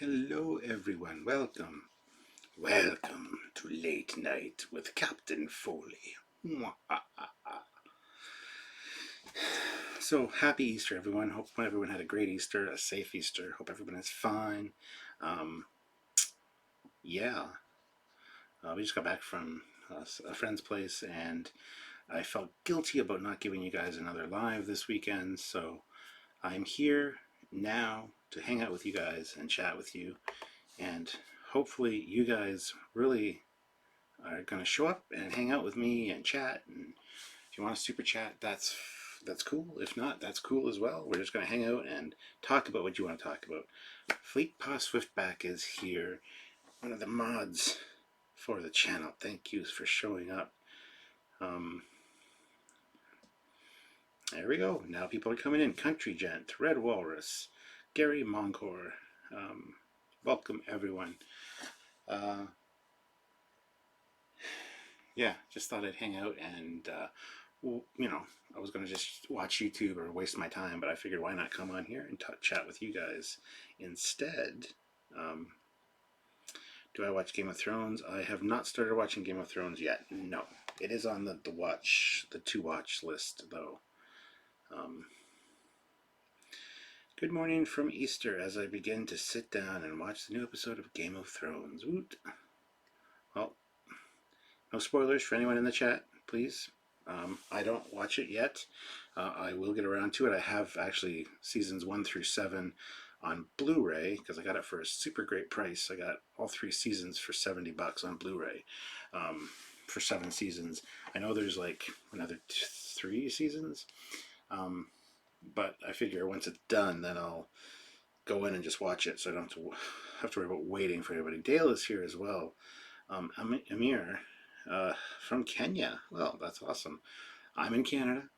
Hello everyone, welcome to Late Night with Captain Foley. So happy Easter everyone, hope everyone had a great Easter, a safe Easter, hope everyone is fine. We just got back from a friend's place and I felt guilty about not giving you guys another live this weekend, so I'm here now to hang out with you guys and chat with you, and hopefully you guys really are going to show up and hang out with me and chat. And if you want to super chat, that's cool. If not, that's cool as well. We're just going to hang out and talk about what you want to talk about. Fleet Paw Swiftback is here, one of the mods for the channel. Thank you for showing up. There we go. Now people are coming in. Country Gent, Red Walrus, Gary Moncor. Welcome everyone. Yeah, just thought I'd hang out and, you know, I was going to just watch YouTube or waste my time, but I figured why not come on here and chat with you guys instead. Do I watch Game of Thrones? I have not started watching Game of Thrones yet. No, it is on the to watch list though. Good morning from Easter as I begin to sit down and watch the new episode of Game of Thrones. Woot. Well, no spoilers for anyone in the chat, please. I don't watch it yet. I will get around to it. I have actually seasons 1 through 7 on Blu-ray because I got it for a super great price. I got all 3 seasons for $70 on Blu-ray for 7 seasons. I know there's like another 3 seasons, but I figure once it's done, then I'll go in and just watch it, so I don't have to worry about waiting for anybody. Dale is here as well. Amir from Kenya. Well, that's awesome. I'm in Canada,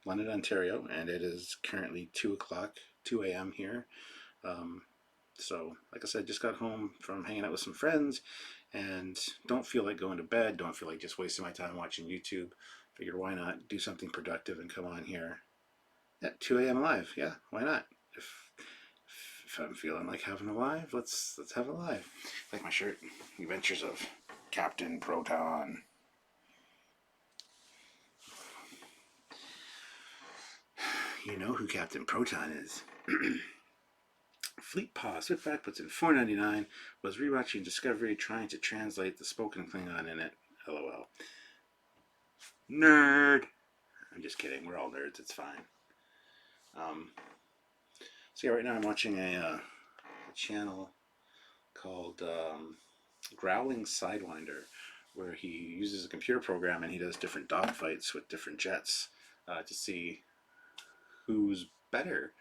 London, Ontario, and it is currently 2 a.m. here. So, like I said, just got home from hanging out with some friends and don't feel like going to bed, don't feel like just wasting my time watching YouTube. Figured why not do something productive and come on here at 2 a.m. live. Yeah, why not? If I'm feeling like having a live, let's have a live. Like my shirt, Adventures of Captain Proton. You know who Captain Proton is. Fleet Paw Swiftback puts in $4.99. Was rewatching Discovery, trying to translate the spoken Klingon in it. LOL. Nerd. I'm just kidding. We're all nerds. It's fine. So yeah, right now I'm watching a channel called Growling Sidewinder, where he uses a computer program and he does different dogfights with different jets to see who's better.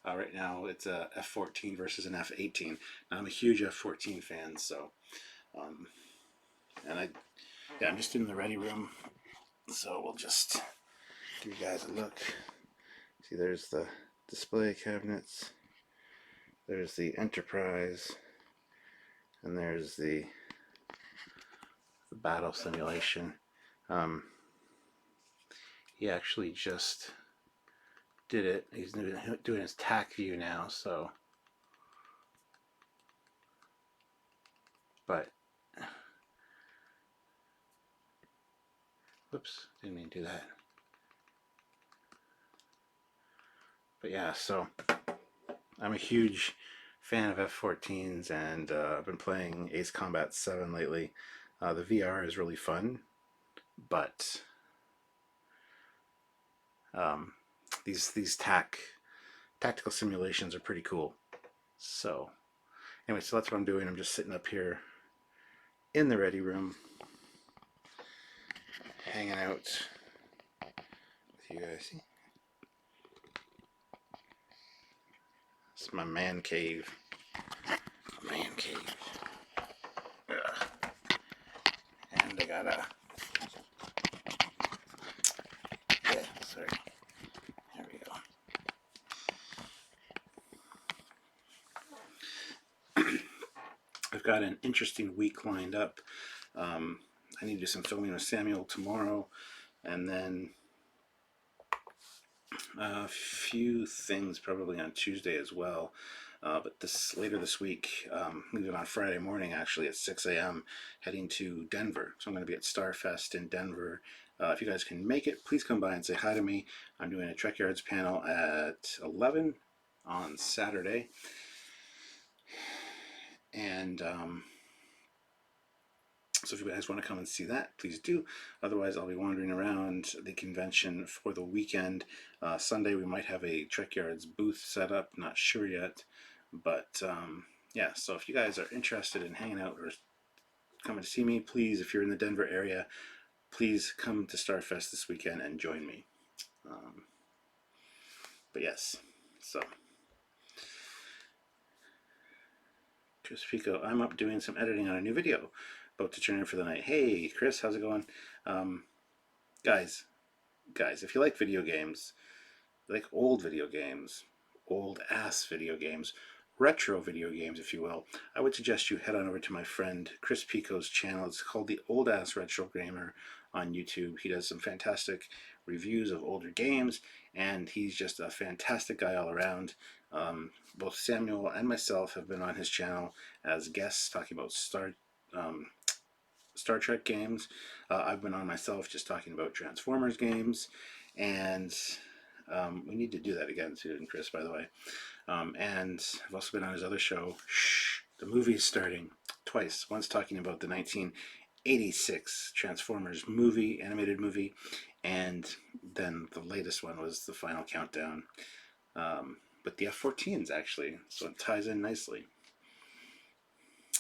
Right now it's a F-14 versus an F-18. Now, I'm a huge F-14 fan, so I'm just in the ready room, so we'll just give you guys a look. See, there's the display cabinets, there's the Enterprise, and there's the battle simulation. He actually just did it. He's doing his TAC view now, so. But, whoops, didn't mean to do that. But yeah, so I'm a huge fan of F-14s, and I've been playing Ace Combat 7 lately. The VR is really fun, but these tactical simulations are pretty cool. So anyway, so that's what I'm doing. I'm just sitting up here in the ready room, hanging out with you guys. See? It's my man cave. Man cave. Ugh. And I got a... Yeah, sorry. There we go. I've got an interesting week lined up. I need to do some filming with Samuel tomorrow, and then a few things probably on Tuesday as well. But later this week, leaving on Friday morning actually at 6 a.m., heading to Denver. So I'm going to be at Starfest in Denver. If you guys can make it, please come by and say hi to me. I'm doing a Trekyards panel at 11 on Saturday. And so if you guys want to come and see that, please do. Otherwise, I'll be wandering around the convention for the weekend. Sunday, we might have a Trekyards booth set up. Not sure yet. But yeah, so if you guys are interested in hanging out or coming to see me, please, if you're in the Denver area, please come to Starfest this weekend and join me. But yes, so Chris Pico, I'm up doing some editing on a new video, about to turn in for the night. Hey Chris, how's it going? Guys, if you like video games, like old video games, old ass video games, retro video games, if you will, I would suggest you head on over to my friend Chris Pico's channel. It's called The Old Ass Retro Gamer on YouTube. He does some fantastic reviews of older games, and he's just a fantastic guy all around. Both Samuel and myself have been on his channel as guests talking about Star Trek games. I've been on myself just talking about Transformers games, and we need to do that again soon, Chris, by the way. And I've also been on his other show, The Movie's Starting, twice. Once talking about the 1986 Transformers movie, animated movie, and then the latest one was the final countdown. But the F-14s, actually, so it ties in nicely.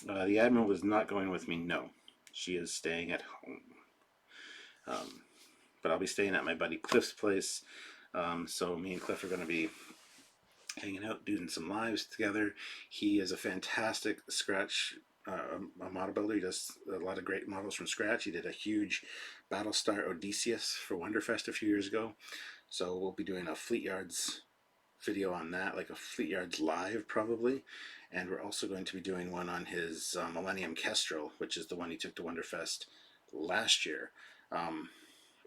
The Admiral was not going with me, no. She is staying at home. But I'll be staying at my buddy Cliff's place. So me and Cliff are going to be hanging out, doing some lives together. He is a fantastic scratch a model builder. He does a lot of great models from scratch. He did a huge Battlestar Odysseus for Wonderfest a few years ago. So we'll be doing a Fleetyards video on that, like a Fleetyards live probably. And we're also going to be doing one on his Millennium Kestrel, which is the one he took to Wonderfest last year,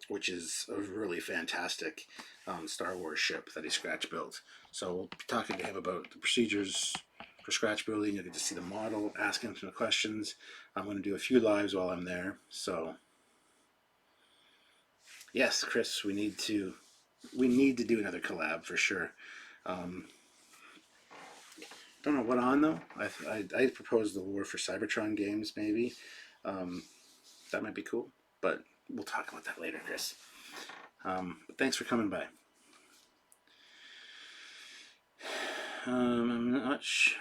which is a really fantastic Star Wars ship that he scratch built. So we'll be talking to him about the procedures for scratch building. You'll get to see the model, ask him some questions. I'm going to do a few lives while I'm there. So yes, Chris, we need to do another collab for sure. Don't know what on though. I proposed the War for Cybertron games maybe. That might be cool, but we'll talk about that later, Chris. But thanks for coming by. I'm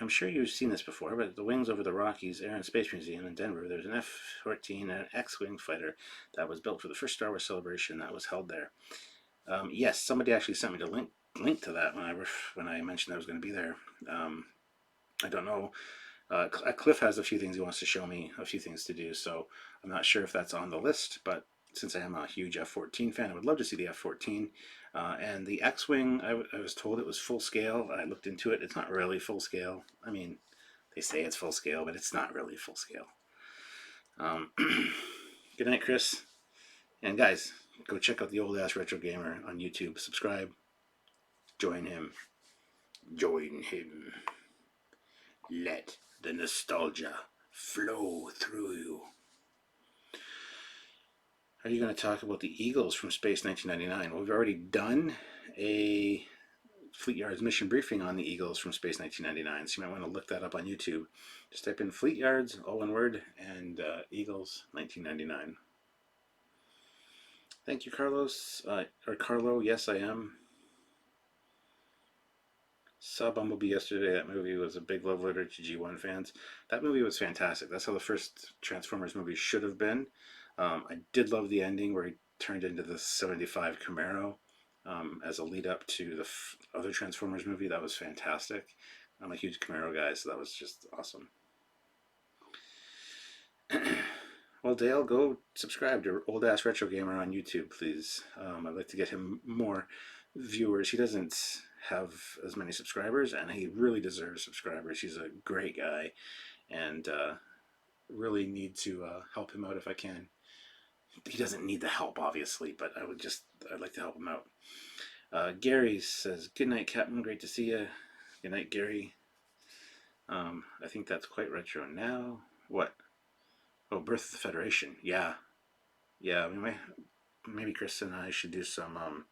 sure you've seen this before, but at the Wings Over the Rockies Air and Space Museum in Denver, there's an F-14 and an X-Wing fighter that was built for the first Star Wars celebration that was held there. Yes, somebody actually sent me the link to that when I mentioned I was going to be there. I don't know. Cliff has a few things he wants to show me, a few things to do, so I'm not sure if that's on the list, but since I am a huge F-14 fan, I would love to see the F-14. And the X-Wing, I was told it was full scale. I looked into it. It's not really full scale. I mean, they say it's full scale, but it's not really full scale. Good night, Chris. And guys, go check out the Old Ass Retro Gamer on YouTube. Subscribe. Join him. Join him. Let the nostalgia flow through you. Are you going to talk about the Eagles from Space 1999? Well, we've already done a Fleetyards mission briefing on the Eagles from Space 1999, so you might want to look that up on YouTube. Just type in Fleetyards, all one word, and Eagles 1999. Thank you, Carlos. Or Carlo, yes I am. Saw Bumblebee yesterday. That movie was a big love letter to G1 fans. That movie was fantastic. That's how the first Transformers movie should have been. I did love the ending where he turned into the 75 Camaro as a lead up to the other Transformers movie. That was fantastic. I'm a huge Camaro guy, so that was just awesome. Well, Dale, go subscribe to Old Ass Retro Gamer on YouTube, please. I'd like to get him more viewers. He doesn't have as many subscribers, and he really deserves subscribers. He's a great guy, and really need to help him out if I can. He doesn't need the help, obviously, but I'd like to help him out. Gary says, good night, Captain. Great to see you. Good night, Gary. I think that's quite retro now. What? Oh, Birth of the Federation. Yeah, yeah. Maybe Chris and I should do some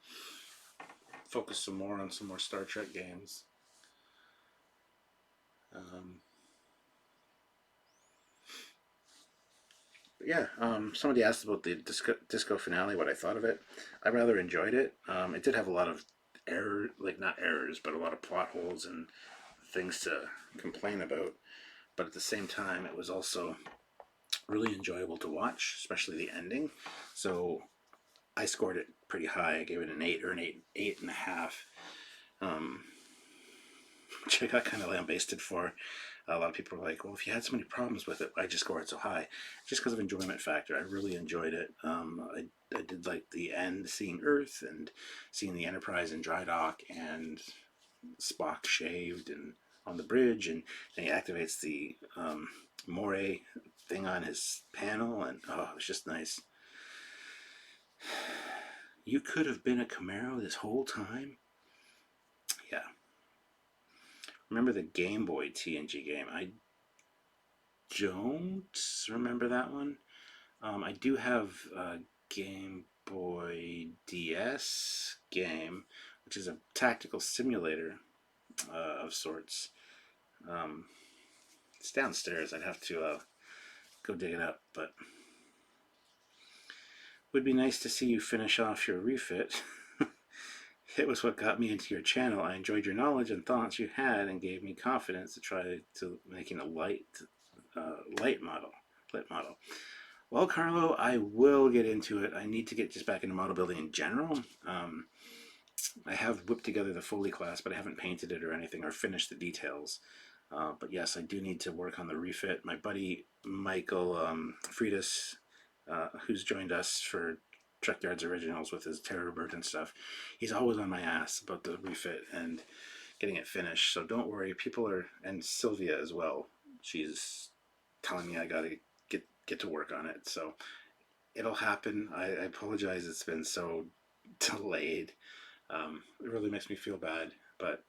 focus some more on some more Star Trek games. Um, yeah, somebody asked about the disco finale, what I thought of it. I rather enjoyed it. It did have a lot of like not errors, but a lot of plot holes and things to complain about. But at the same time, it was also really enjoyable to watch, especially the ending. So I scored it pretty high. I gave it an 8 or an 8.5, um, which I got kind of lambasted for. A lot of people were like, well, if you had so many problems with it, why'd you score it so high? Just because of enjoyment factor. I really enjoyed it. I did like the end, seeing Earth and seeing the Enterprise in dry dock and Spock shaved and on the bridge, and then he activates the Moray thing on his panel, and oh, it was just nice. You could have been a Camaro this whole time? Yeah. Remember the Game Boy TNG game? I don't remember that one. I do have a Game Boy DS game, which is a tactical simulator of sorts. Um, it's downstairs. I'd have to go dig it up, but would be nice to see you finish off your refit. It was what got me into your channel. I enjoyed your knowledge and thoughts you had, and gave me confidence to try to making a light model. Well, Carlo, I will get into it. I need to get just back into model building in general. I have whipped together the Foley class, but I haven't painted it or anything or finished the details. But yes, I do need to work on the refit. My buddy Michael Friedis, who's joined us for Trekyards Originals with his Terror Bird and stuff, he's always on my ass about the refit and getting it finished. So don't worry, people are, and Sylvia as well. She's telling me I gotta get to work on it. So it'll happen. I apologize. It's been so delayed. It really makes me feel bad, but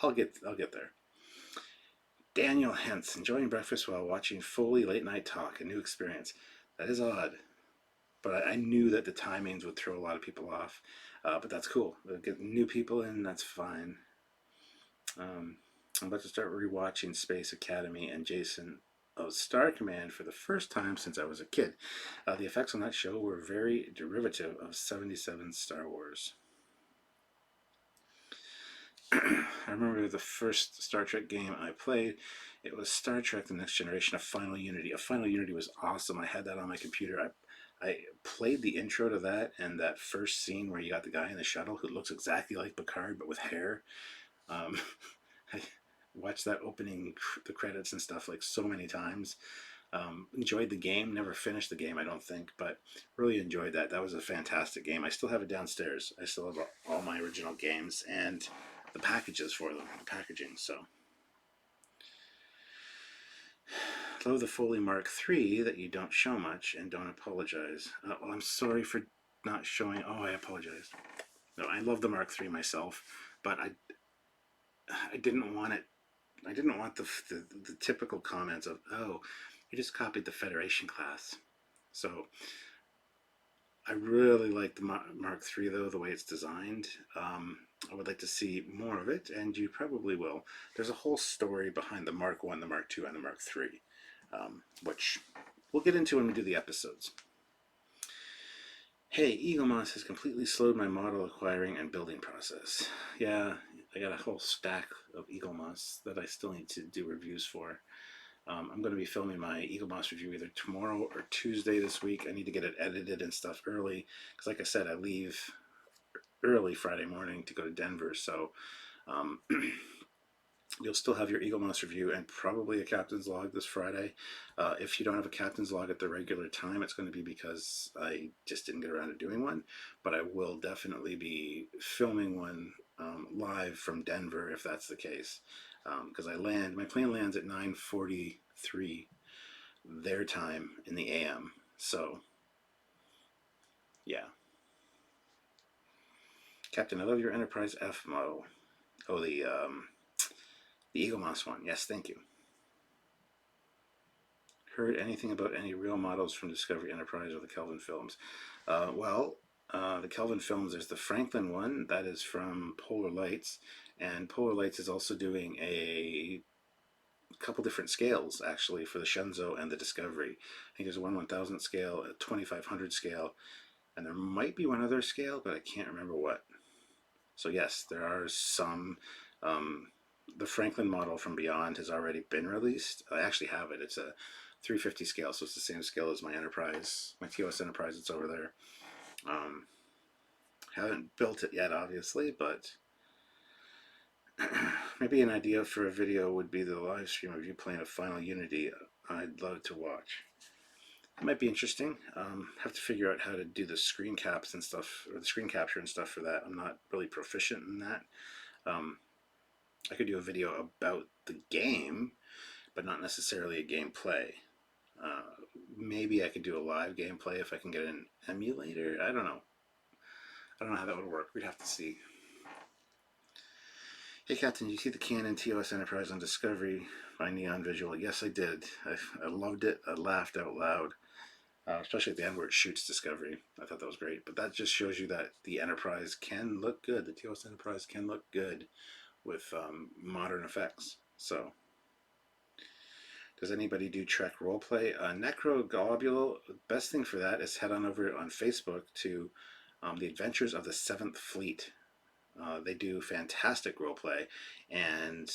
I'll get there. Daniel Hentz, enjoying breakfast while watching Foley late night talk, a new experience. That is odd, but I knew that the timings would throw a lot of people off. But that's cool. Get new people in, that's fine. I'm about to start rewatching Space Academy and Jason of Star Command for the first time since I was a kid. The effects on that show were very derivative of 77 Star Wars. I remember the first Star Trek game I played. It was Star Trek The Next Generation, a Final Unity. A Final Unity was awesome. I had that on my computer. I played the intro to that, and that first scene where you got the guy in the shuttle who looks exactly like Picard but with hair. I watched that opening, the credits and stuff, like so many times. Enjoyed the game. Never finished the game, I don't think, but really enjoyed that. That was a fantastic game. I still have it downstairs. I still have all my original games and the packages for them, the packaging. So love the Foley Mark III that you don't show much, and don't apologize. Well, I'm sorry for not showing. Oh, I apologize. No, I love the Mark III myself, but I didn't want it. I didn't want the typical comments of, oh, you just copied the Federation class. So I really like the Mark III, though, the way it's designed. I would like to see more of it, and you probably will. There's a whole story behind the Mark I, the Mark II, and the Mark III, which we'll get into when we do the episodes. Hey, Eagle Moss has completely slowed my model acquiring and building process. Yeah, I got a whole stack of Eagle Moss that I still need to do reviews for. I'm going to be filming my Eagle Moss review either tomorrow or Tuesday this week. I need to get it edited and stuff early, because like I said, I leave early Friday morning to go to Denver, so you'll still have your Eagle Moss review and probably a captain's log this Friday. If you don't have a captain's log at the regular time, it's going to be because I just didn't get around to doing one, but I will definitely be filming one live from Denver if that's the case, because my plane lands at 9:43 their time in the AM, so yeah. Captain, I love your Enterprise F model. Oh, the Eagle Moss one. Yes, thank you. heard anything about any real models from Discovery Enterprise or the Kelvin films. The Kelvin films, there's the Franklin one that is from Polar Lights, and Polar Lights is also doing a couple different scales actually for the Shenzhou and the Discovery. I think there's a 1/1000 scale, a 2500 scale, and there might be one other scale, but I can't remember what. So yes, there are some. The Franklin model from Beyond has already been released. I actually have it. It's a 350 scale, so it's the same scale as my Enterprise, my TOS Enterprise. It's over there. Haven't built it yet, obviously, but maybe an idea for a video would be the live stream of you playing a Final Unity. I'd love to watch. It might be interesting. Have to figure out how to do the screen caps and stuff, or the screen capture and stuff for that. I'm not really proficient in that. I could do a video about the game, but not necessarily a gameplay. Maybe I could do a live gameplay if I can get an emulator. I don't know. I don't know how that would work. We'd have to see. Hey Captain, did you see the Canon TOS Enterprise on Discovery by Neon Visual? Yes, I did. I loved it. I laughed out loud. Especially at the end where it shoots Discovery. I thought that was great. But that just shows you that the Enterprise can look good. The TOS Enterprise can look good with modern effects. So, does anybody do Trek roleplay? Necroglobule, best thing for that is head on over on Facebook to the Adventures of the Seventh Fleet. They do fantastic roleplay, and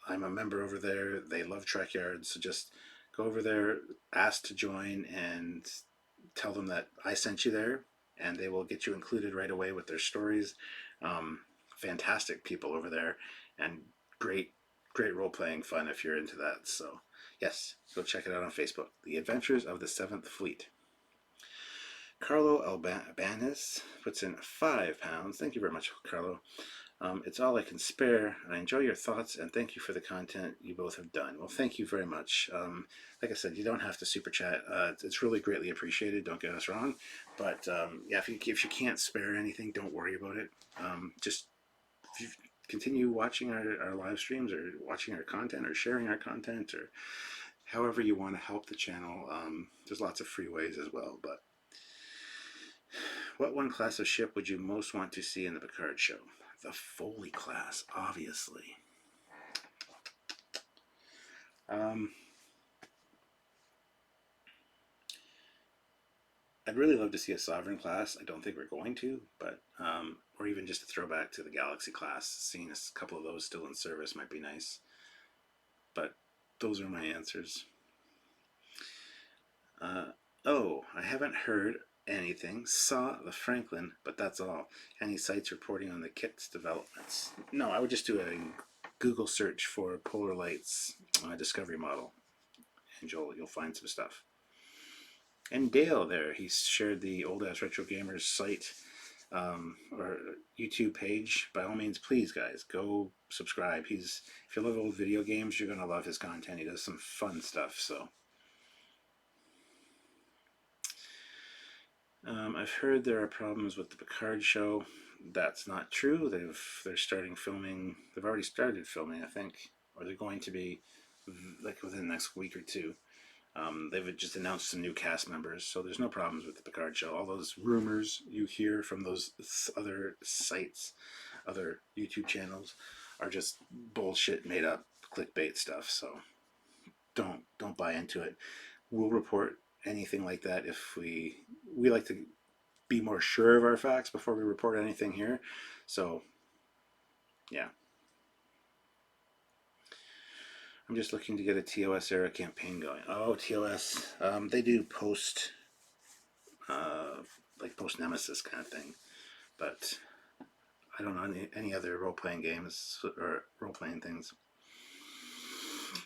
I'm a member over there. They love Trekyards, so just go over there, ask to join, and tell them that I sent you there, and they will get you included right away with their stories. Fantastic people over there, and great role-playing fun if you're into that. So yes, go check it out on Facebook. The Adventures of the Seventh Fleet. Carlo Albanez puts in £5. Thank you very much, Carlo. It's all I can spare. I enjoy your thoughts and thank you for the content you both have done. Well, thank you very much. Like I said, you don't have to super chat. It's really greatly appreciated. Don't get us wrong. But yeah, if you can't spare anything, don't worry about it. Just if you continue watching our live streams or watching our content or sharing our content or however you want to help the channel. There's lots of free ways as well. But what one class of ship would you most want to see in the Picard show? The Foley class, obviously. I'd really love to see a Sovereign class. I don't think we're going to, but or even just a throwback to the Galaxy class. Seeing a couple of those still in service might be nice. But those are my answers. Oh, I haven't heard anything. Saw the Franklin, but that's all. Any sites reporting on the kit's developments? No, I would just do a Google search for Polar Lights Discovery model, and you'll find some stuff. And Dale there, he shared the Old Ass Retro Gamers site or YouTube page. By all means, please guys, go subscribe. If you love old video games, you're gonna love his content. He does some fun stuff. So I've heard there are problems with the Picard show. That's not true. They're starting filming. They've already started filming, I think, or they're going to be like within the next week or two. They've just announced some new cast members, so there's no problems with the Picard show. All those rumors you hear from those other sites, other YouTube channels, are just bullshit, made up clickbait stuff. So don't buy into it. We'll report anything like that if we like to be more sure of our facts before we report anything here. So yeah. I'm just looking to get a TOS era campaign going. Oh, TOS. They do post Nemesis kind of thing, but I don't know any other role-playing games or role-playing things.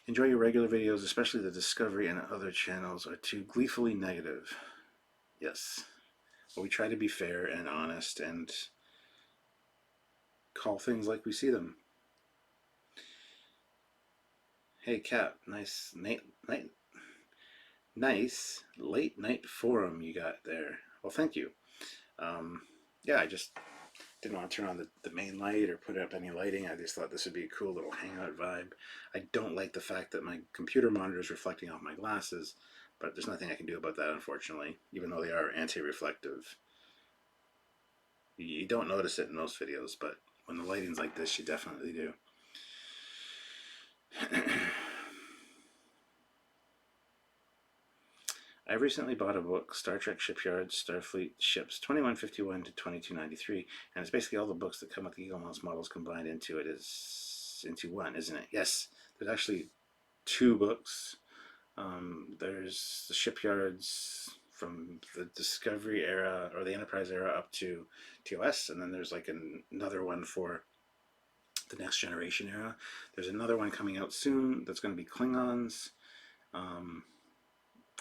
Enjoy your regular videos, especially the Discovery and other channels are too gleefully negative. Yes. Well, we try to be fair and honest and call things like we see them. Hey Cap, nice late night forum you got there. Well, thank you. Yeah, I just didn't want to turn on the main light or put up any lighting. I just thought this would be a cool little hangout vibe. I don't like the fact that my computer monitor is reflecting off my glasses, but there's nothing I can do about that, unfortunately, even though they are anti-reflective. You don't notice it in most videos, but when the lighting's like this, you definitely do. I recently bought a book, Star Trek Shipyards, Starfleet Ships, 2151 to 2293, and it's basically all the books that come with the Eagle Mouse models combined into it into one, isn't it? Yes, there's actually 2 books. There's the Shipyards from the Discovery era or the Enterprise era up to TOS, and then there's like another one for the Next Generation era. There's another one coming out soon that's going to be Klingons.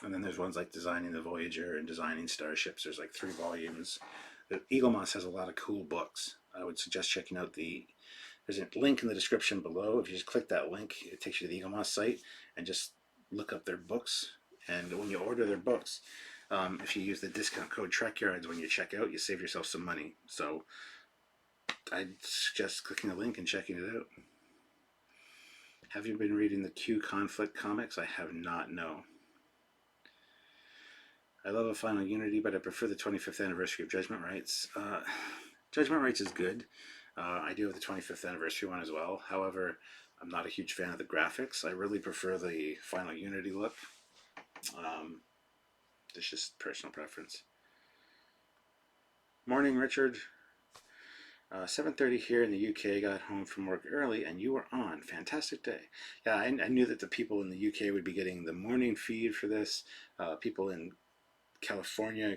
And then there's ones like Designing the Voyager and Designing Starships. There's like 3 volumes. The Eagle Moss has a lot of cool books. I would suggest checking out there's a link in the description below. If you just click that link, it takes you to the Eagle Moss site and just look up their books. And when you order their books, if you use the discount code Trekyards when you check out, you save yourself some money. So I'd suggest clicking the link and checking it out. Have you been reading the Q Conflict comics? I have not, no. I love A Final Unity, but I prefer the 25th anniversary of Judgment Rights. Judgment Rights is good. I do have the 25th anniversary one as well. However, I'm not a huge fan of the graphics. I really prefer the Final Unity look. It's just personal preference. Morning, Richard. 7:30 here in the UK. Got home from work early, and you were on. Fantastic day. Yeah, I knew that the people in the UK would be getting the morning feed for this. People in California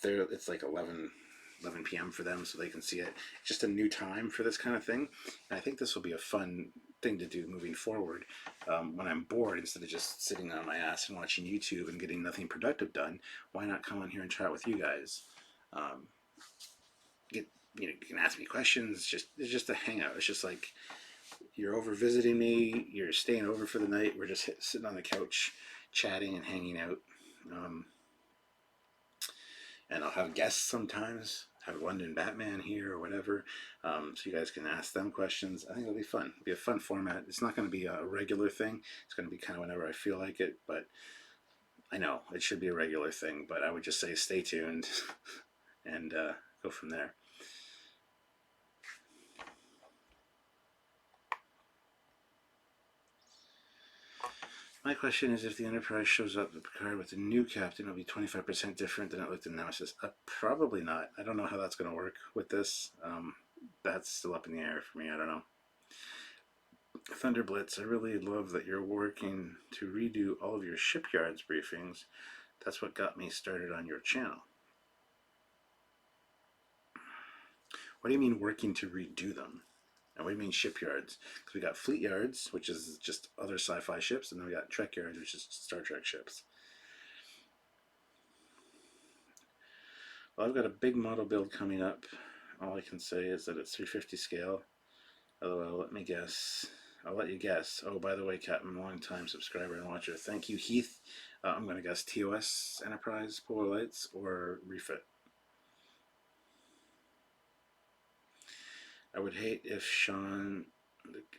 it's like 11 p.m. for them, so they can see it. It's just a new time for this kind of thing, and I think this will be a fun thing to do moving forward. When I'm bored, instead of just sitting on my ass and watching YouTube and getting nothing productive done, why not come on here and chat with you guys? You can ask me questions. It's just a hangout. It's just like you're over visiting me, you're staying over for the night, we're just sitting on the couch chatting and hanging out. And I'll have guests sometimes, have London Batman here or whatever, so you guys can ask them questions. I think it'll be fun. It'll be a fun format. It's not going to be a regular thing. It's going to be kind of whenever I feel like it, but I know it should be a regular thing, but I would just say stay tuned and go from there. My question is, if the Enterprise shows up to Picard with a new captain, it'll be 25% different than it looked in Nemesis. Probably not. I don't know how that's going to work with this. That's still up in the air for me. I don't know. Thunderblitz, I really love that you're working to redo all of your Shipyards briefings. That's what got me started on your channel. What do you mean working to redo them? And what do you mean Shipyards? Because we got Fleet Yards, which is just other sci-fi ships, and then we got Trekyards, which is Star Trek ships. Well, I've got a big model build coming up. All I can say is that it's 350 scale. LOL, let me guess. I'll let you guess. Oh, by the way, Captain, long-time subscriber and watcher. Thank you, Heath. I'm going to guess TOS Enterprise Polar Lights or Refit. I would hate if Sean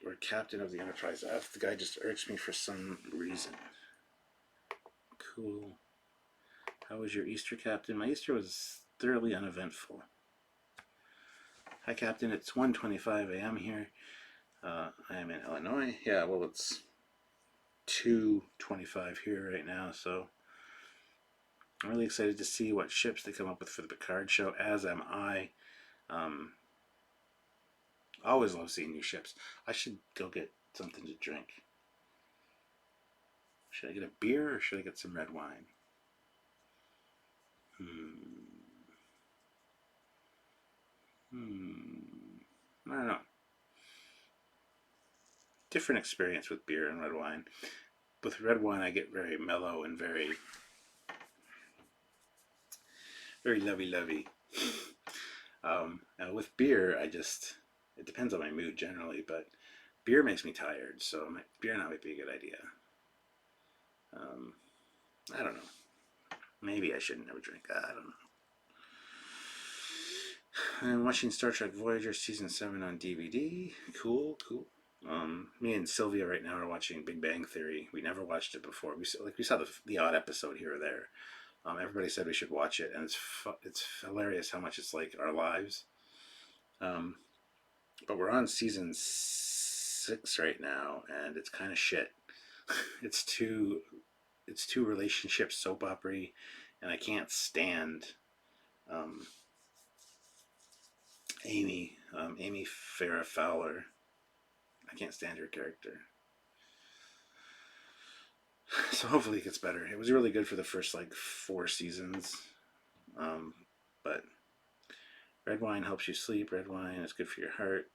or Captain of the Enterprise F. The guy just irks me for some reason. Cool. How was your Easter, Captain? My Easter was thoroughly uneventful. Hi, Captain. It's 1:25 a.m. here. I am in Illinois. Yeah, well, it's 2:25 here right now, so I'm really excited to see what ships they come up with for the Picard show, as am I. I always love seeing new ships. I should go get something to drink. Should I get a beer or should I get some red wine? I don't know. Different experience with beer and red wine. With red wine, I get very mellow and very lovey-lovey. Now with beer, it depends on my mood generally, but beer makes me tired, so beer now might be a good idea. I don't know. Maybe I shouldn't never drink that. I don't know. I'm watching Star Trek Voyager Season 7 on DVD. Cool, cool. Me and Sylvia right now are watching Big Bang Theory. We never watched it before. We saw the odd episode here or there. Everybody said we should watch it, and it's hilarious how much it's like our lives. But we're on season 6 right now, and it's kind of shit. it's too relationship soap opera-y, and I can't stand Amy Farrah Fowler. I can't stand her character. So hopefully it gets better. It was really good for the first like 4 seasons, but red wine helps you sleep. Red wine is good for your heart.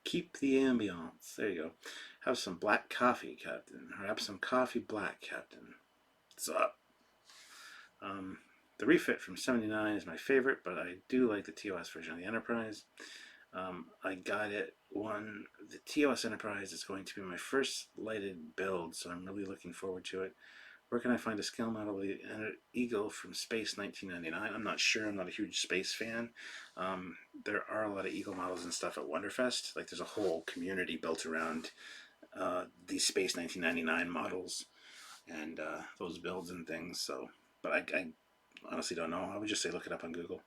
Keep the ambiance. There you go. Have some black coffee, Captain. Or have some coffee black, Captain. What's up? The refit from 79 is my favorite, but I do like the TOS version of the Enterprise. I got it the TOS Enterprise is going to be my first lighted build, so I'm really looking forward to it. Where can I find a scale model of the Eagle from Space 1999? I'm not sure. I'm not a huge space fan. There are a lot of Eagle models and stuff at Wonderfest. Like, there's a whole community built around these Space 1999 models and those builds and things. So, but I honestly don't know. I would just say look it up on Google.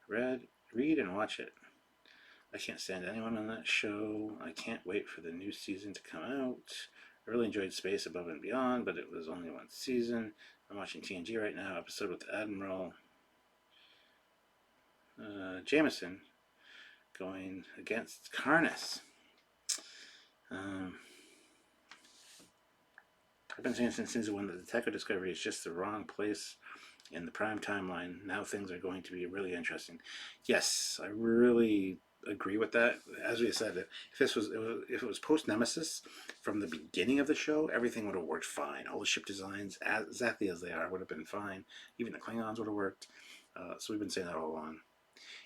Read and watch it. I can't stand anyone on that show. I can't wait for the new season to come out. I really enjoyed Space Above and Beyond, but it was only 1 season. I'm watching TNG right now, episode with Admiral Jameson going against Karnas. I've been saying since season 1 that the Techo Discovery is just the wrong place in the prime timeline. Now things are going to be really interesting. Yes, I really agree with that. As we said, if it was post Nemesis from the beginning of the show, everything would have worked fine. All the ship designs, exactly as they are, would have been fine. Even the Klingons would have worked. So we've been saying that all along.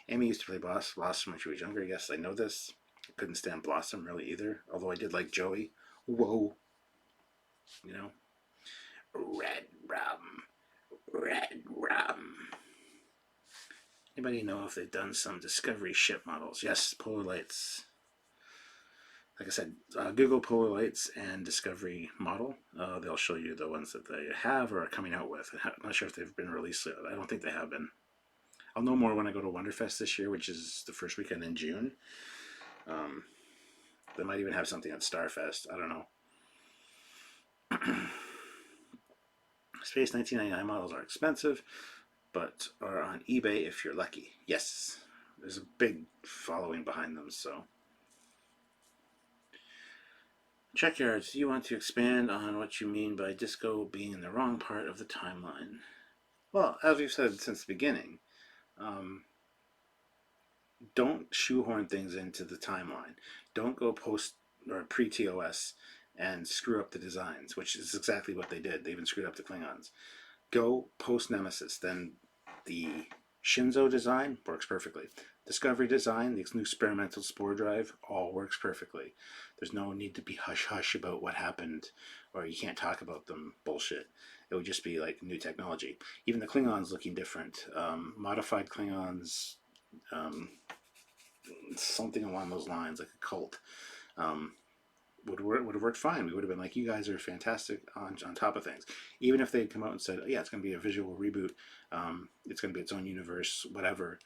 Amy used to play Blossom when she was younger. Yes, I know this. I couldn't stand Blossom really either. Although I did like Joey. Whoa. You know? Red rum. Red rum. Anybody know if they've done some Discovery ship models? Yes, Polar Lights. Like I said, Google Polar Lights and Discovery model. They'll show you the ones that they have or are coming out with. I'm not sure if they've been released yet. I don't think they have been. I'll know more when I go to Wonderfest this year, which is the first weekend in June. They might even have something at Starfest. I don't know. Space 1999 models are expensive, but are on eBay if you're lucky. Yes, there's a big following behind them, so. Trekyards, do you want to expand on what you mean by disco being in the wrong part of the timeline? Well, as we've said since the beginning, don't shoehorn things into the timeline. Don't go post or pre-TOS and screw up the designs, which is exactly what they did. They even screwed up the Klingons. Go post-Nemesis. Then the Shinzo design works perfectly. Discovery design, the new experimental spore drive, all works perfectly. There's no need to be hush-hush about what happened, or you can't talk about them bullshit. It would just be like new technology. Even the Klingons looking different. Modified Klingons, something along those lines, like a cult. Would have worked fine. We would have been like, you guys are fantastic on top of things. Even if they'd come out and said, oh, yeah, it's going to be a visual reboot, it's going to be its own universe, whatever.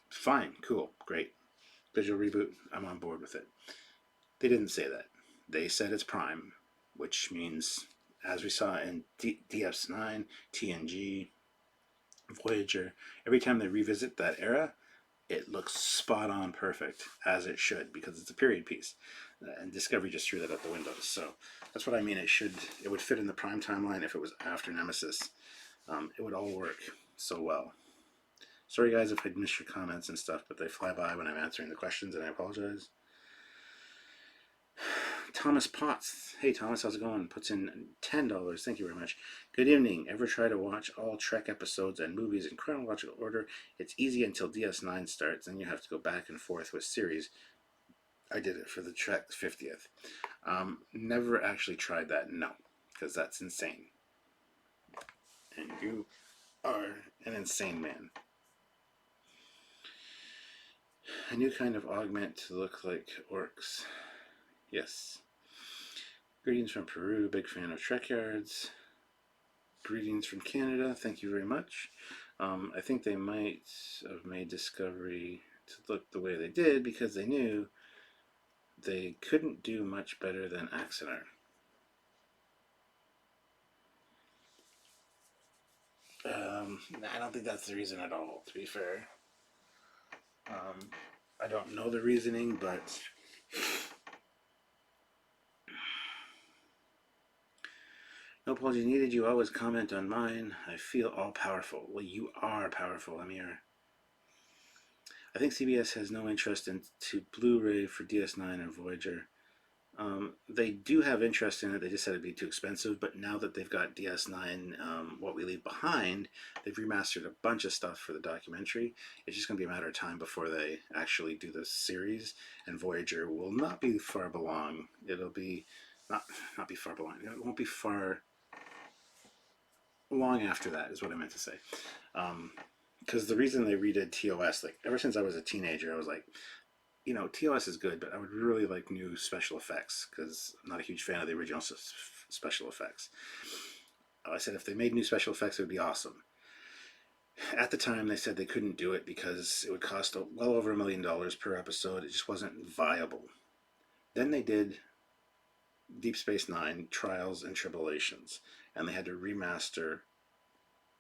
Fine, cool, great. Visual reboot, I'm on board with it. They didn't say that. They said it's Prime, which means, as we saw in DS9, TNG, Voyager, every time they revisit that era, it looks spot on perfect, as it should, because it's a period piece. And Discovery just threw that out the window. So that's what I mean. It would fit in the Prime timeline if it was after Nemesis. It would all work so well. Sorry guys if I missed your comments and stuff, but they fly by when I'm answering the questions, and I apologize. Thomas Potts. Hey Thomas, how's it going? Puts in $10. Thank you very much. Good evening. Ever try to watch all Trek episodes and movies in chronological order? It's easy until DS9 starts, then you have to go back and forth with series. I did it for the Trek 50th. Never actually tried that, no, because that's insane. And you are an insane man. A new kind of augment to look like orcs. Yes. Greetings from Peru, big fan of Trekyards. Greetings from Canada, thank you very much. I think they might have made Discovery to look the way they did because they knew they couldn't do much better than Axonar. I don't think that's the reason at all, to be fair. I don't know the reasoning, but no apology needed. You always comment on mine. I feel all powerful. Well, you are powerful, Amir. I think CBS has no interest into Blu-ray for DS9 and Voyager. They do have interest in it. They just said it'd be too expensive. But now that they've got DS9, What We Leave Behind, they've remastered a bunch of stuff for the documentary. It's just going to be a matter of time before they actually do the series. And Voyager will not be far belong. It'll be not be far belong. It won't be far long after that, is what I meant to say. Because the reason they redid TOS, like ever since I was a teenager, I was like, you know, TOS is good, but I would really like new special effects because I'm not a huge fan of the original special effects. I said if they made new special effects, it would be awesome. At the time, they said they couldn't do it because it would cost well over $1 million per episode. It just wasn't viable. Then they did Deep Space Nine, Trials and Tribulations, and they had to remaster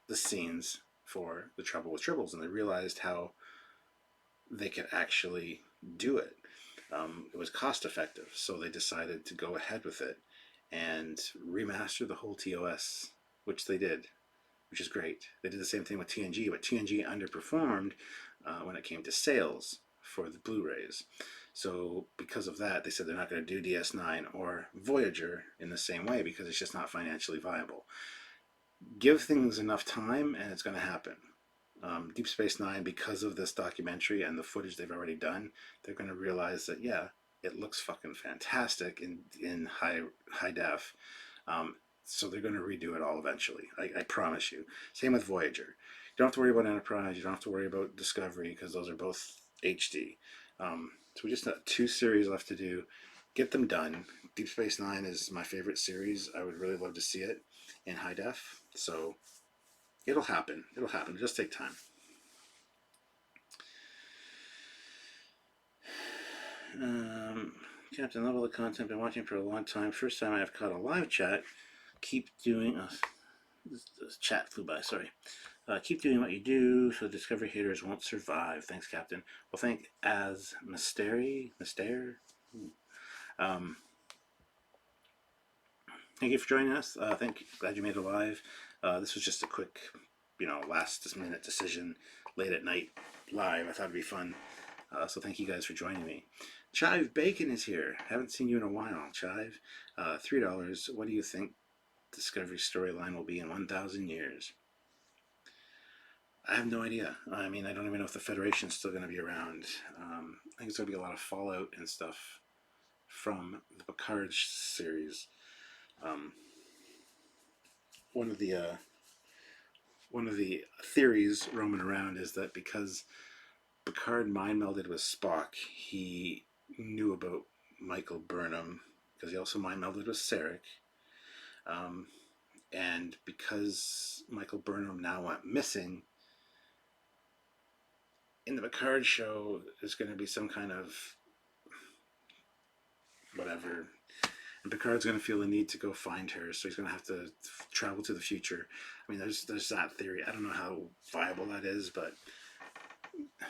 the scenes for The Trouble with Tribbles, and they realized how they could actually do it. It was cost effective, so they decided to go ahead with it and remaster the whole TOS, which they did, which is great. They did the same thing with TNG, but TNG underperformed when it came to sales for the Blu-rays. So because of that, they said they're not going to do DS9 or Voyager in the same way because it's just not financially viable. Give things enough time and it's going to happen. Deep Space Nine, because of this documentary and the footage they've already done, they're going to realize that, yeah, it looks fucking fantastic in high def. So they're going to redo it all eventually. I promise you. Same with Voyager. You don't have to worry about Enterprise. You don't have to worry about Discovery because those are both HD. So we just got 2 series left to do. Get them done. Deep Space Nine is my favorite series. I would really love to see it in high def. So it'll happen. It'll happen. It'll just take time. Captain, love all the content. Been watching for a long time. First time I have caught a live chat. Keep doing. This chat flew by. Sorry. Keep doing what you do, so Discovery haters won't survive. Thanks, Captain. Well, thank as Mystery. Thank you for joining us. Glad you made it live. This was just a quick, last minute decision, late at night, live. I thought it'd be fun. So thank you guys for joining me. Chive Bacon is here. Haven't seen you in a while, Chive. $3. What do you think Discovery's storyline will be in 1,000 years? I have no idea. I mean, I don't even know if the Federation's still going to be around. I think it's going to be a lot of fallout and stuff from the Picard series. One of the theories roaming around is that because Picard mind melded with Spock, he knew about Michael Burnham because he also mind melded with Sarek. And because Michael Burnham now went missing, in the Picard show, there's going to be some kind of whatever. And Picard's going to feel the need to go find her, so he's going to have to travel to the future. I mean, there's that theory. I don't know how viable that is, but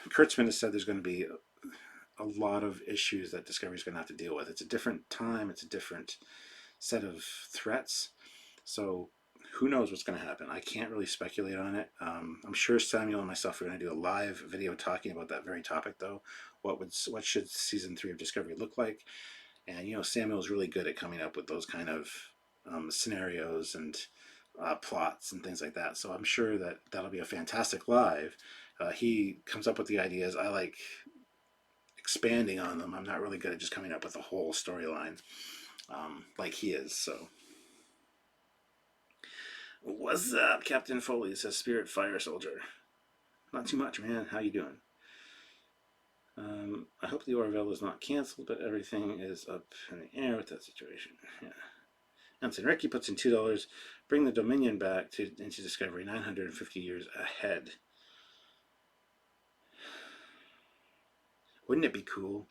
Kurtzman has said there's going to be a lot of issues that Discovery's going to have to deal with. It's a different time. It's a different set of threats. So who knows what's going to happen? I can't really speculate on it. I'm sure Samuel and myself are going to do a live video talking about that very topic, though. What should season 3 of Discovery look like? And Samuel's really good at coming up with those kind of scenarios and plots and things like that. So I'm sure that'll be a fantastic live. He comes up with the ideas. I like expanding on them. I'm not really good at just coming up with a whole storyline like he is. So, what's up, Captain Foley? Says Spirit Fire Soldier. Not too much, man. How you doing? I hope the Orville is not canceled, but everything is up in the air with that situation. Yeah. Anson Ricky puts in $2. Bring the Dominion back into Discovery 950 years ahead. Wouldn't it be cool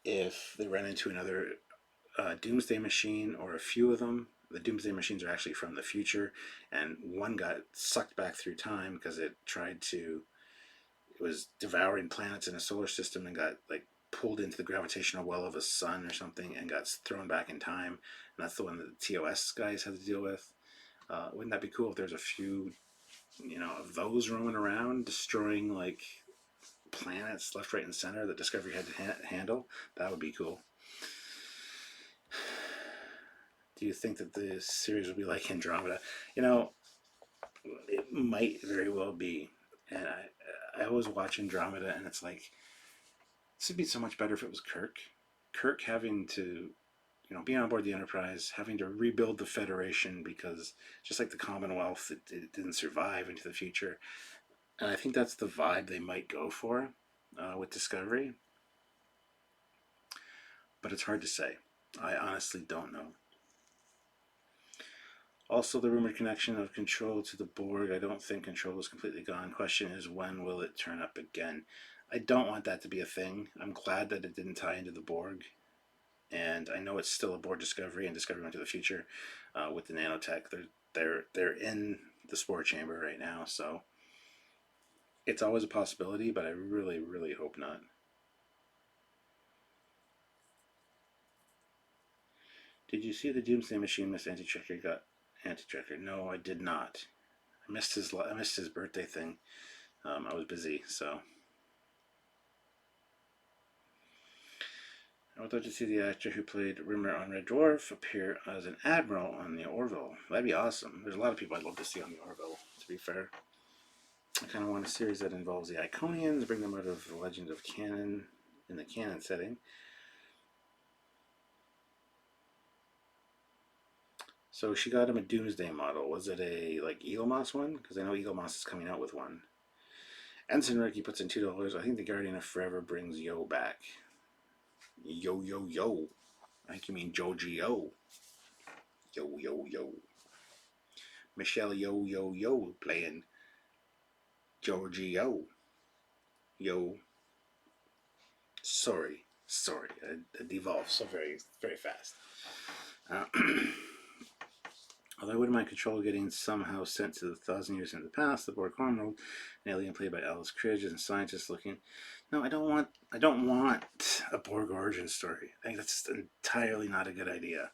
if they ran into another Doomsday Machine, or a few of them? The Doomsday Machines are actually from the future, and one got sucked back through time because it was devouring planets in a solar system and got like pulled into the gravitational well of a sun or something and got thrown back in time. And that's the one that the TOS guys had to deal with. Wouldn't that be cool if there's a few, of those roaming around destroying like planets left, right, and center that Discovery had to handle? That would be cool. Do you think that the series will be like Andromeda? It might very well be. And I always watch Andromeda, and it's like, this would be so much better if it was Kirk. Kirk having to, being on board the Enterprise, having to rebuild the Federation because just like the Commonwealth, it didn't survive into the future. And I think that's the vibe they might go for with Discovery. But it's hard to say. I honestly don't know. Also, the rumored connection of Control to the Borg. I don't think Control is completely gone. Question is, when will it turn up again? I don't want that to be a thing. I'm glad that it didn't tie into the Borg. And I know it's still aboard Discovery, and Discovery went to the future with the nanotech. They're in the spore chamber right now, so it's always a possibility, but I really, really hope not. Did you see the Doomsday Machine Miss Anti-Trekker got Anti-Trekker? No, I did not. I missed his birthday thing. I was busy, so. I would love to see the actor who played Rimmer on Red Dwarf appear as an admiral on the Orville. That'd be awesome. There's a lot of people I'd love to see on the Orville, to be fair. I kind of want a series that involves the Iconians, bring them out of the Legend of Canon in the Canon setting. So she got him a Doomsday model. Was it a Eaglemoss one? Because I know Eaglemoss is coming out with one. Ensign Ricky puts in $2. I think the Guardian of Forever brings Yo back. Yo, yo, yo. I think you mean Joji Yo. Yo, yo, yo. Michelle Yo, yo, yo playing Georgie Yo. Yo. Sorry. It devolved so very, very fast. Although I wouldn't mind Control getting somehow sent to the 1,000 years in the past, the Borg homeworld, an alien played by Alice Cridge and scientists looking. No, I don't want a Borg origin story. I think that's just entirely not a good idea.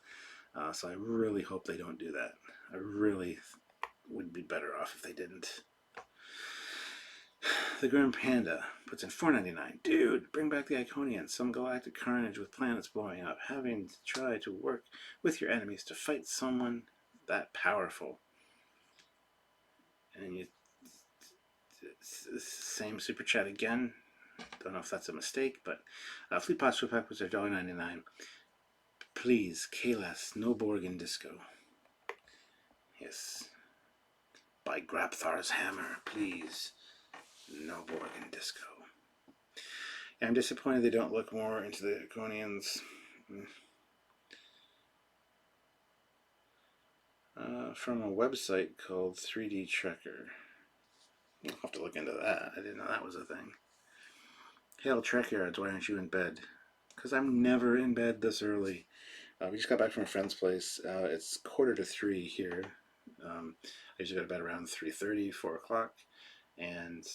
So I really hope they don't do that. I really would be better off if they didn't. The Grim Panda puts in $4.99. Dude, bring back the Iconians. Some galactic carnage with planets blowing up. Having to try to work with your enemies to fight someone that powerful. And you same super chat again. Don't know if that's a mistake, but Fleet Pod Pack was $1.99. Please, Kalas, no Borg in disco. Yes. By Grapthar's hammer, please. No Borg in disco. Yeah, I'm disappointed they don't look more into the Iconians. From a website called 3D Trekker. I'll have to look into that. I didn't know that was a thing. Hail Trekyards, why aren't you in bed? Because I'm never in bed this early. We just got back from a friend's place. It's 2:45 here. I usually go to bed around 3:30, 4 o'clock. And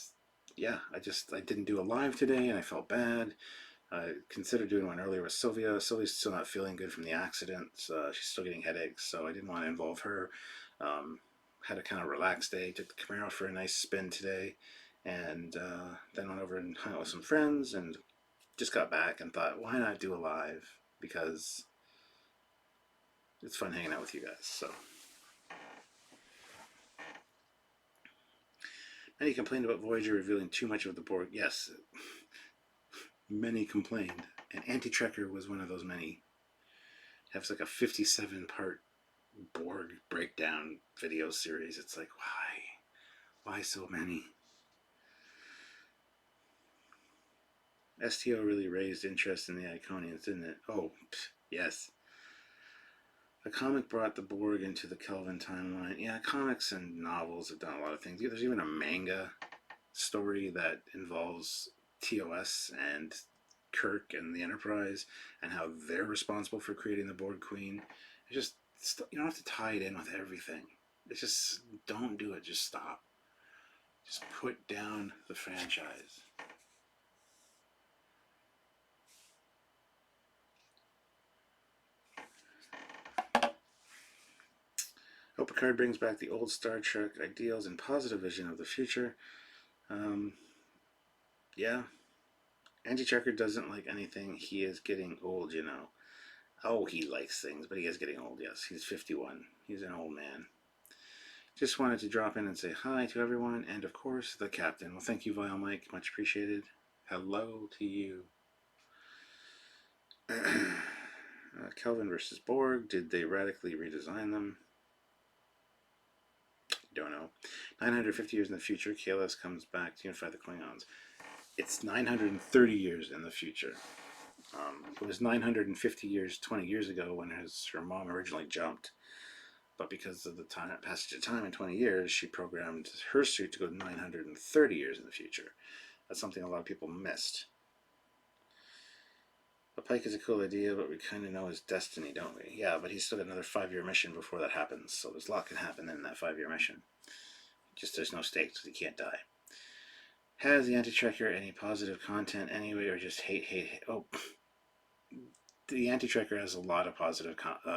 yeah, I didn't do a live today, and I felt bad. I considered doing one earlier with Sylvia. Sylvia's still not feeling good from the accident. She's still getting headaches, so I didn't want to involve her. Had a kind of relaxed day. Took the Camaro for a nice spin today, and then went over and hung out with some friends, and just got back and thought, why not do a live? Because it's fun hanging out with you guys. So. And he complained about Voyager revealing too much of the Borg. Yes. Many complained, and Anti-Trekker was one of those many. It has like a 57-part Borg breakdown video series. It's like, why so many? STO really raised interest in the Iconians, didn't it? Oh, yes. A comic brought the Borg into the Kelvin timeline. Yeah, comics and novels have done a lot of things. There's even a manga story that involves TOS and Kirk and the Enterprise and how they're responsible for creating the Borg Queen. It's just, you don't have to tie it in with everything. It's just, don't do it. Just stop. Just put down the franchise. Hope Picard brings back the old Star Trek ideals and positive vision of the future. Yeah. Anti-Checker doesn't like anything. He is getting old, you know. Oh, he likes things, but he is getting old, yes. He's 51. He's an old man. Just wanted to drop in and say hi to everyone, and of course, the captain. Well, thank you, Vile Mike. Much appreciated. Hello to you. Kelvin versus Borg. Did they radically redesign them? Don't know. 950 years in the future, KLS comes back to unify the Klingons. It's 930 years in the future. It was 950 years 20 years ago when her mom originally jumped. But because of the passage of time in 20 years, she programmed her suit to go 930 years in the future. That's something a lot of people missed. A Pike is a cool idea, but we kind of know his destiny, don't we? Yeah, but he's still got another 5-year mission before that happens, so there's a lot can happen in that 5-year mission. Just there's no stakes, he can't die. Has the Anti-Trekker any positive content anyway, or just hate? Oh, the Anti-Trekker has a lot of positive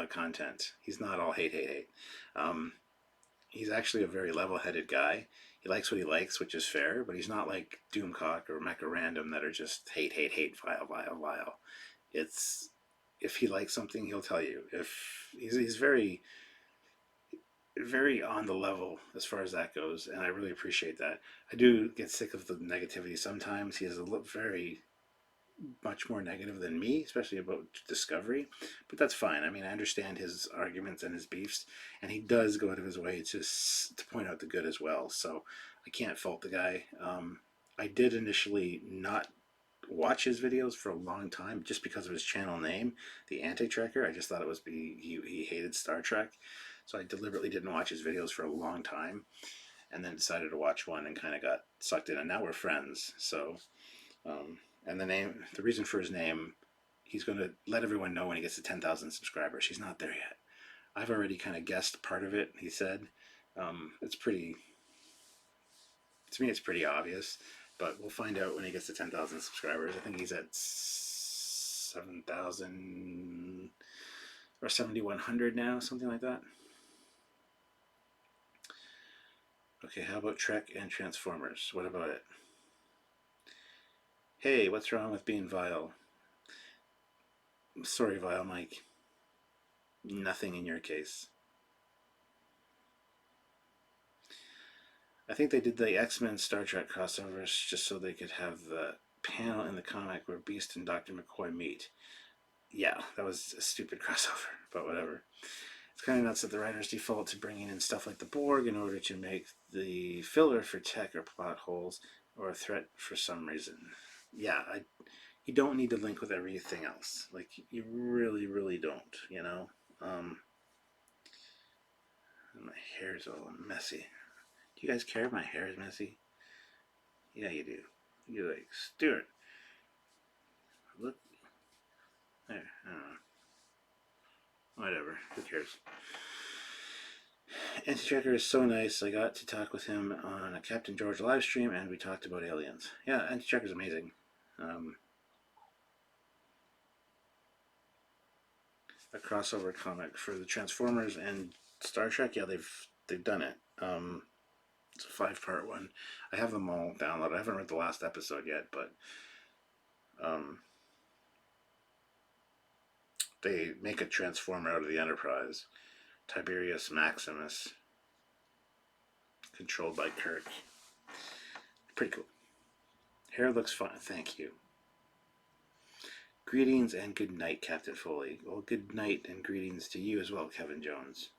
content. He's not all hate. He's actually a very level-headed guy. He likes what he likes, which is fair, but he's not like Doomcock or Mecha Random that are just hate, vile. It's, if he likes something, he'll tell you. If he's very, very on the level as far as that goes, and I really appreciate that. I do get sick of the negativity sometimes. He is very much more negative than me, especially about Discovery, but that's fine. I mean, I understand his arguments and his beefs, and he does go out of his way to point out the good as well, so I can't fault the guy. I did initially not watch his videos for a long time just because of his channel name, the Anti-Trekker. I just thought it was he hated Star Trek, so I deliberately didn't watch his videos for a long time, and then decided to watch one and kind of got sucked in, and now we're friends. So and the reason for his name, he's going to let everyone know when he gets to 10,000 subscribers. He's not there yet. I've already kind of guessed part of it, he said. It's pretty, to me it's pretty obvious, but we'll find out when he gets to 10,000 subscribers. I think he's at 7,000 or 7,100 now, something like that. Okay, how about Trek and Transformers? What about it? Hey, what's wrong with being vile? Sorry, Vile Mike. Nothing in your case. I think they did the X-Men Star Trek crossovers just so they could have the panel in the comic where Beast and Dr. McCoy meet. Yeah, that was a stupid crossover, but whatever. It's kind of nuts that the writers default to bringing in stuff like the Borg in order to make the filler for tech or plot holes or a threat for some reason. Yeah, you don't need to link with everything else. Like, you really, really don't, you know? My hair's all messy. Do you guys care if my hair is messy? Yeah, you do. You're like, Stuart, look. There, I don't know. Whatever, who cares? Anti-Trekker is so nice. I got to talk with him on a Captain George live stream, and we talked about aliens. Yeah, Anti-Trekker is amazing. A crossover comic for the Transformers and Star Trek. Yeah, they've done it. It's a 5-part one. I have them all downloaded. I haven't read the last episode yet, but they make a Transformer out of the Enterprise. Tiberius Maximus, controlled by Kirk. Pretty cool. Hair looks fine. Thank you. Greetings and good night, Captain Foley. Well, good night and greetings to you as well, Kevin Jones.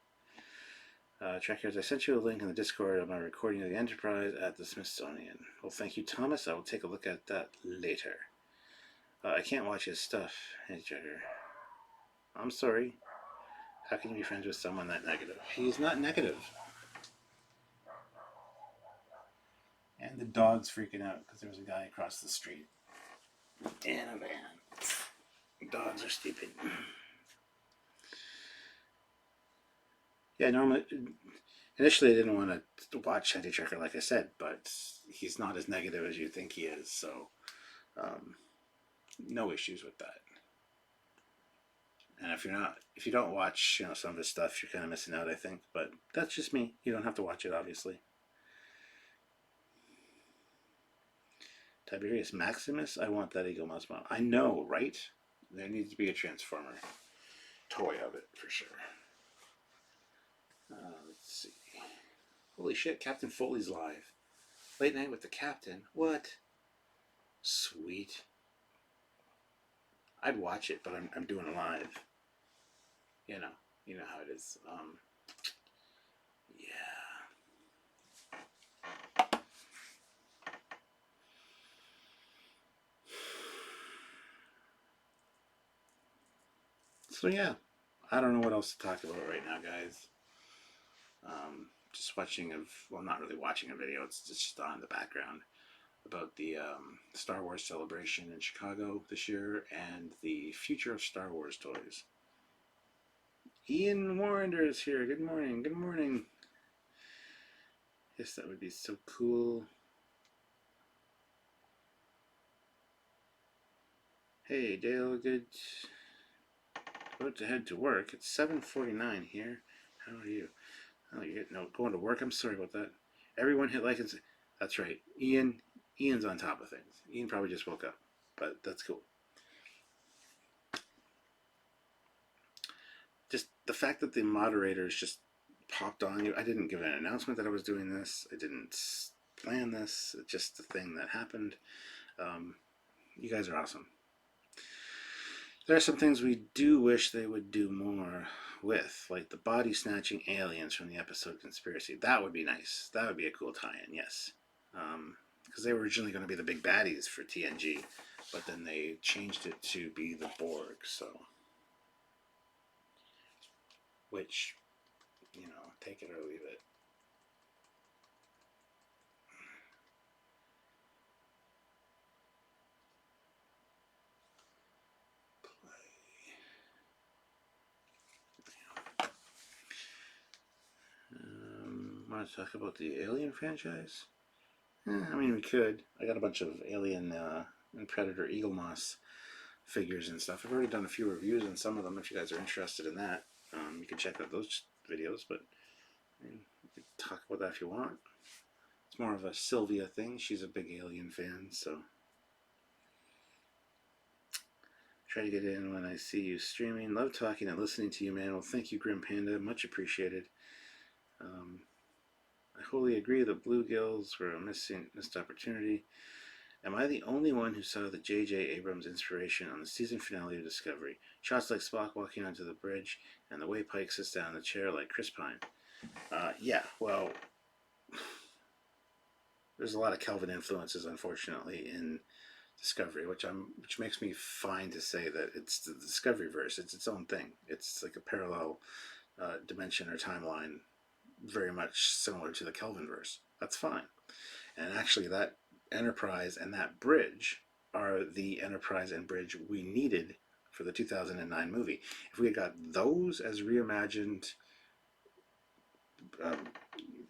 Trekyards, I sent you a link in the Discord of my recording of the Enterprise at the Smithsonian. Well, thank you, Thomas. I will take a look at that later. I can't watch his stuff. Hey, Trekker. I'm sorry. How can you be friends with someone that negative? He's not negative. And the dog's freaking out because there was a guy across the street in a van. Dogs are stupid. Yeah, normally, initially I didn't want to watch Andy Trekker, like I said, but he's not as negative as you think he is, so no issues with that. And if you don't watch, some of his stuff, you're kind of missing out, I think. But that's just me. You don't have to watch it, obviously. Tiberius Maximus, I want that Eagle Mouse model. I know, right? There needs to be a Transformer toy of it, for sure. Let's see. Holy shit, Captain Foley's live. Late night with the Captain. What? Sweet. I'd watch it, but I'm doing it live. You know how it is. Yeah. So yeah, I don't know what else to talk about right now, guys. Just not really watching a video, it's just on in the background about the Star Wars celebration in Chicago this year and the future of Star Wars toys. Ian Warrender is here. Good morning. Good morning. Yes, that would be so cool. Hey, Dale. Good. About to head to work. It's 7:49 here. How are you? Oh, you're going to work? I'm sorry about that. Everyone hit like and say. That's right. Ian's on top of things. Ian probably just woke up, but that's cool. Just the fact that the moderators just popped on you. I didn't give an announcement that I was doing this. I didn't plan this. It's just the thing that happened. You guys are awesome. There are some things we do wish they would do more with, like the body snatching aliens from the episode Conspiracy. That would be nice. That would be a cool tie-in, yes. Because they were originally going to be the big baddies for TNG, but then they changed it to be the Borg, so. Which, take it or leave it. Want to talk about the Alien franchise? We could. I got a bunch of Alien and Predator Eagle Moss figures and stuff. I've already done a few reviews on some of them. If you guys are interested in that, you can check out those videos. But we can talk about that if you want. It's more of a Sylvia thing. She's a big Alien fan, so try to get in when I see you streaming. Love talking and listening to you, man. Well, thank you, Grim Panda. Much appreciated. I wholly agree that bluegills were a missed opportunity. Am I the only one who saw the J.J. Abrams inspiration on the season finale of Discovery? Shots like Spock walking onto the bridge, and the way Pike sits down in the chair like Chris Pine. Yeah, well, there's a lot of Kelvin influences, unfortunately, in Discovery, which makes me fine to say that it's the Discovery verse. It's its own thing. It's like a parallel dimension or timeline, very much similar to the Kelvin verse. That's fine. And actually, that Enterprise and that bridge are the Enterprise and bridge we needed for the 2009 movie. If we had got those as reimagined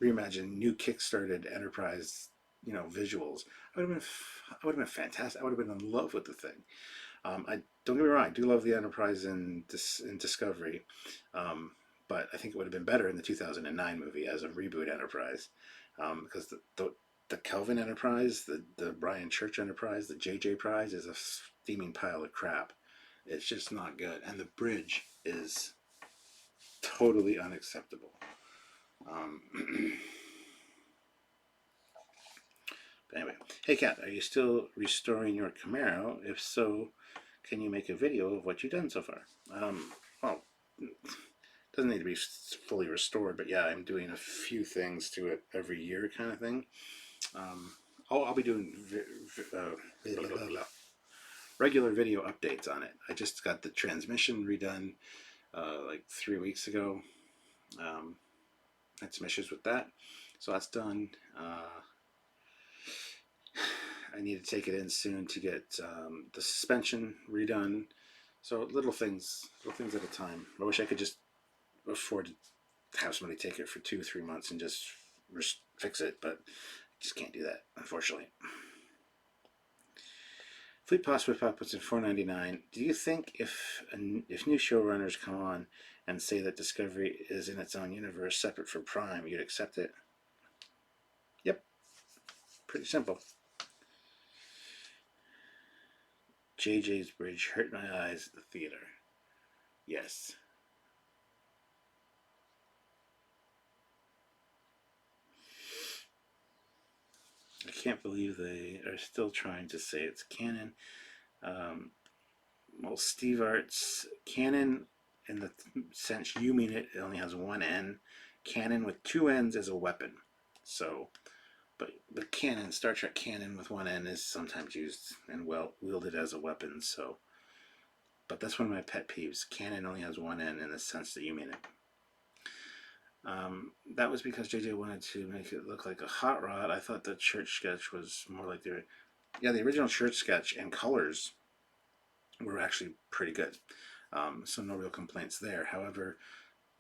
new kickstarted Enterprise, visuals, I would have been fantastic. I would have been in love with the thing. I don't get me wrong, I do love the Enterprise in Discovery, but I think it would have been better in the 2009 movie as a reboot Enterprise, because the Kelvin Enterprise, the Brian Church Enterprise, the JJ Prize is a steaming pile of crap. It's just not good, and the bridge is totally unacceptable. But anyway, hey Kat, are you still restoring your Camaro? If so, can you make a video of what you've done so far? Well, it doesn't need to be fully restored, but yeah, I'm doing a few things to it every year, kind of thing. I'll be doing regular video updates on it. I just got the transmission redone like 3 weeks ago. Had some issues with that, so that's done. I need to take it in soon to get the suspension redone. So little things at a time. I wish I could just afford to have somebody take it for 2 or 3 months and just fix it, but just can't do that, unfortunately. Fleet Pass with Pop puts in $4.99. Do you think if new showrunners come on and say that Discovery is in its own universe separate from Prime, you'd accept it? Yep. Pretty simple. JJ's Bridge hurt my eyes at the theater. Yes. I can't believe they are still trying to say it's canon. Well, Steve Art's canon, in the sense you mean it, it only has one N. Canon with two N's is a weapon. So, but the canon, Star Trek canon with one N is sometimes used and well wielded as a weapon. So, but that's one of my pet peeves. Canon only has one N in the sense that you mean it. That was because JJ wanted to make it look like a hot rod. I thought the church sketch was more like the original church sketch and colors were actually pretty good. So no real complaints there. However,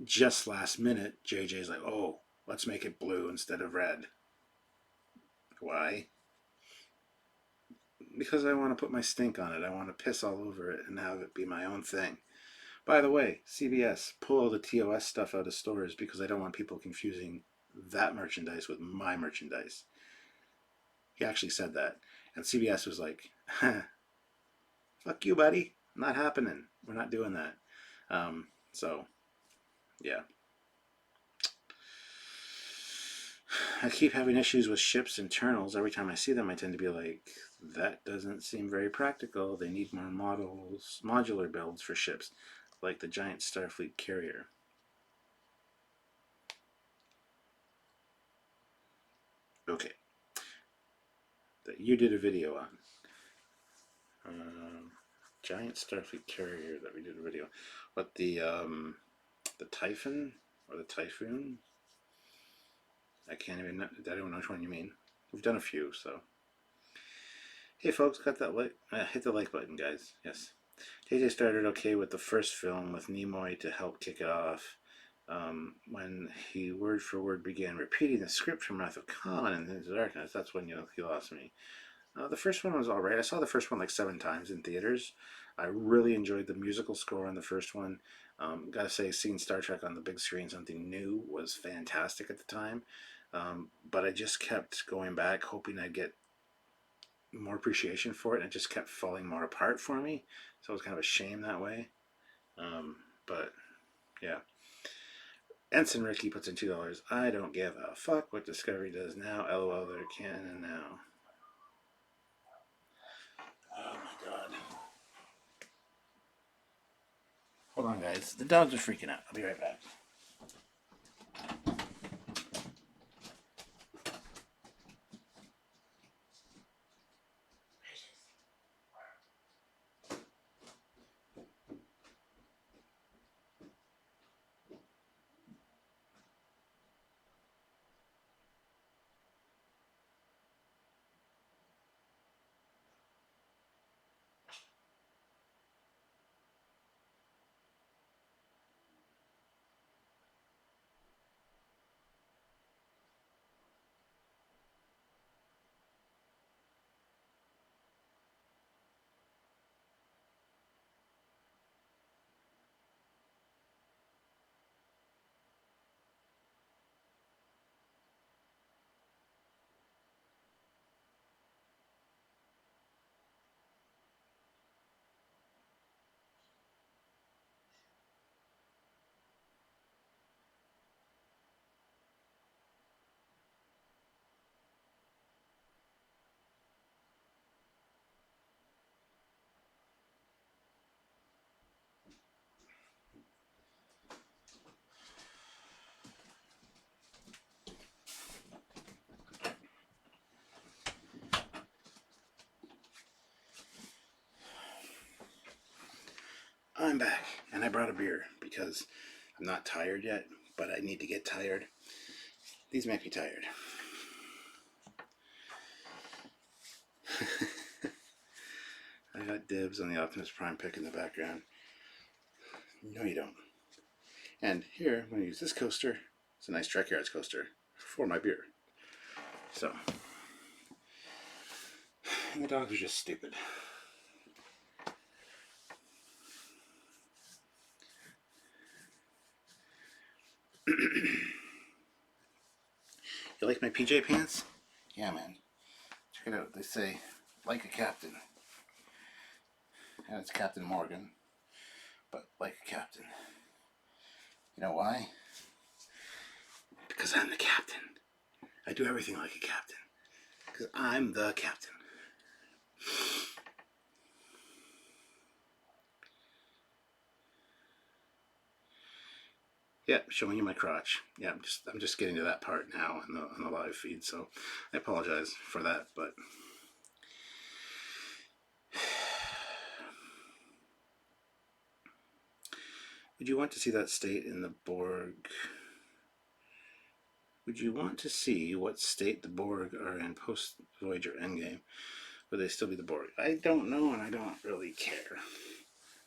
just last minute, JJ's like, oh, let's make it blue instead of red. Why? Because I want to put my stink on it. I want to piss all over it and have it be my own thing. By the way, CBS, pull all the TOS stuff out of stores because I don't want people confusing that merchandise with my merchandise. He actually said that. And CBS was like, fuck you, buddy. Not happening. We're not doing that. So, yeah. I keep having issues with ships' internals. Every time I see them, I tend to be like, that doesn't seem very practical. They need more modular builds for ships, like the giant Starfleet carrier. Okay. That you did a video on. Giant Starfleet carrier that we did a video. But the Typhon or the Typhoon? I don't know which one you mean. We've done a few, so. Hey folks, got that like, hit the like button, guys. Yes. JJ started okay with the first film with Nimoy to help kick it off. When he word for word began repeating the script from Wrath of Khan and Into Darkness, that's when he lost me. The first one was alright. I saw the first one like 7 times in theaters. I really enjoyed the musical score on the first one. Gotta say, seeing Star Trek on the big screen, something new, was fantastic at the time. But I just kept going back, hoping I'd get more appreciation for it, and it just kept falling more apart for me. So it was kind of a shame that way. But yeah. Ensign Ricky puts in $2. I don't give a fuck what Discovery does now. LOL, they're canon now. Oh my god. Hold on, guys. The dogs are freaking out. I'll be right back. I'm back, and I brought a beer because I'm not tired yet, but I need to get tired. These make me tired. I got dibs on the Optimus Prime pick in the background. No, you don't. And here, I'm going to use this coaster. It's a nice Trekyards coaster for my beer. So, and the dogs are just stupid. You like my PJ pants? Yeah, man. Check it out. They say, like a captain. And it's Captain Morgan, but like a captain. You know why? Because I'm the captain. I do everything like a captain. Because I'm the captain. Yeah, showing you my crotch. Yeah, I'm just getting to that part now on the live feed, so I apologize for that, but would you want to see that state in the Borg? Would you want to see what state the Borg are in post Voyager Endgame? Would they still be the Borg? I don't know, and I don't really care.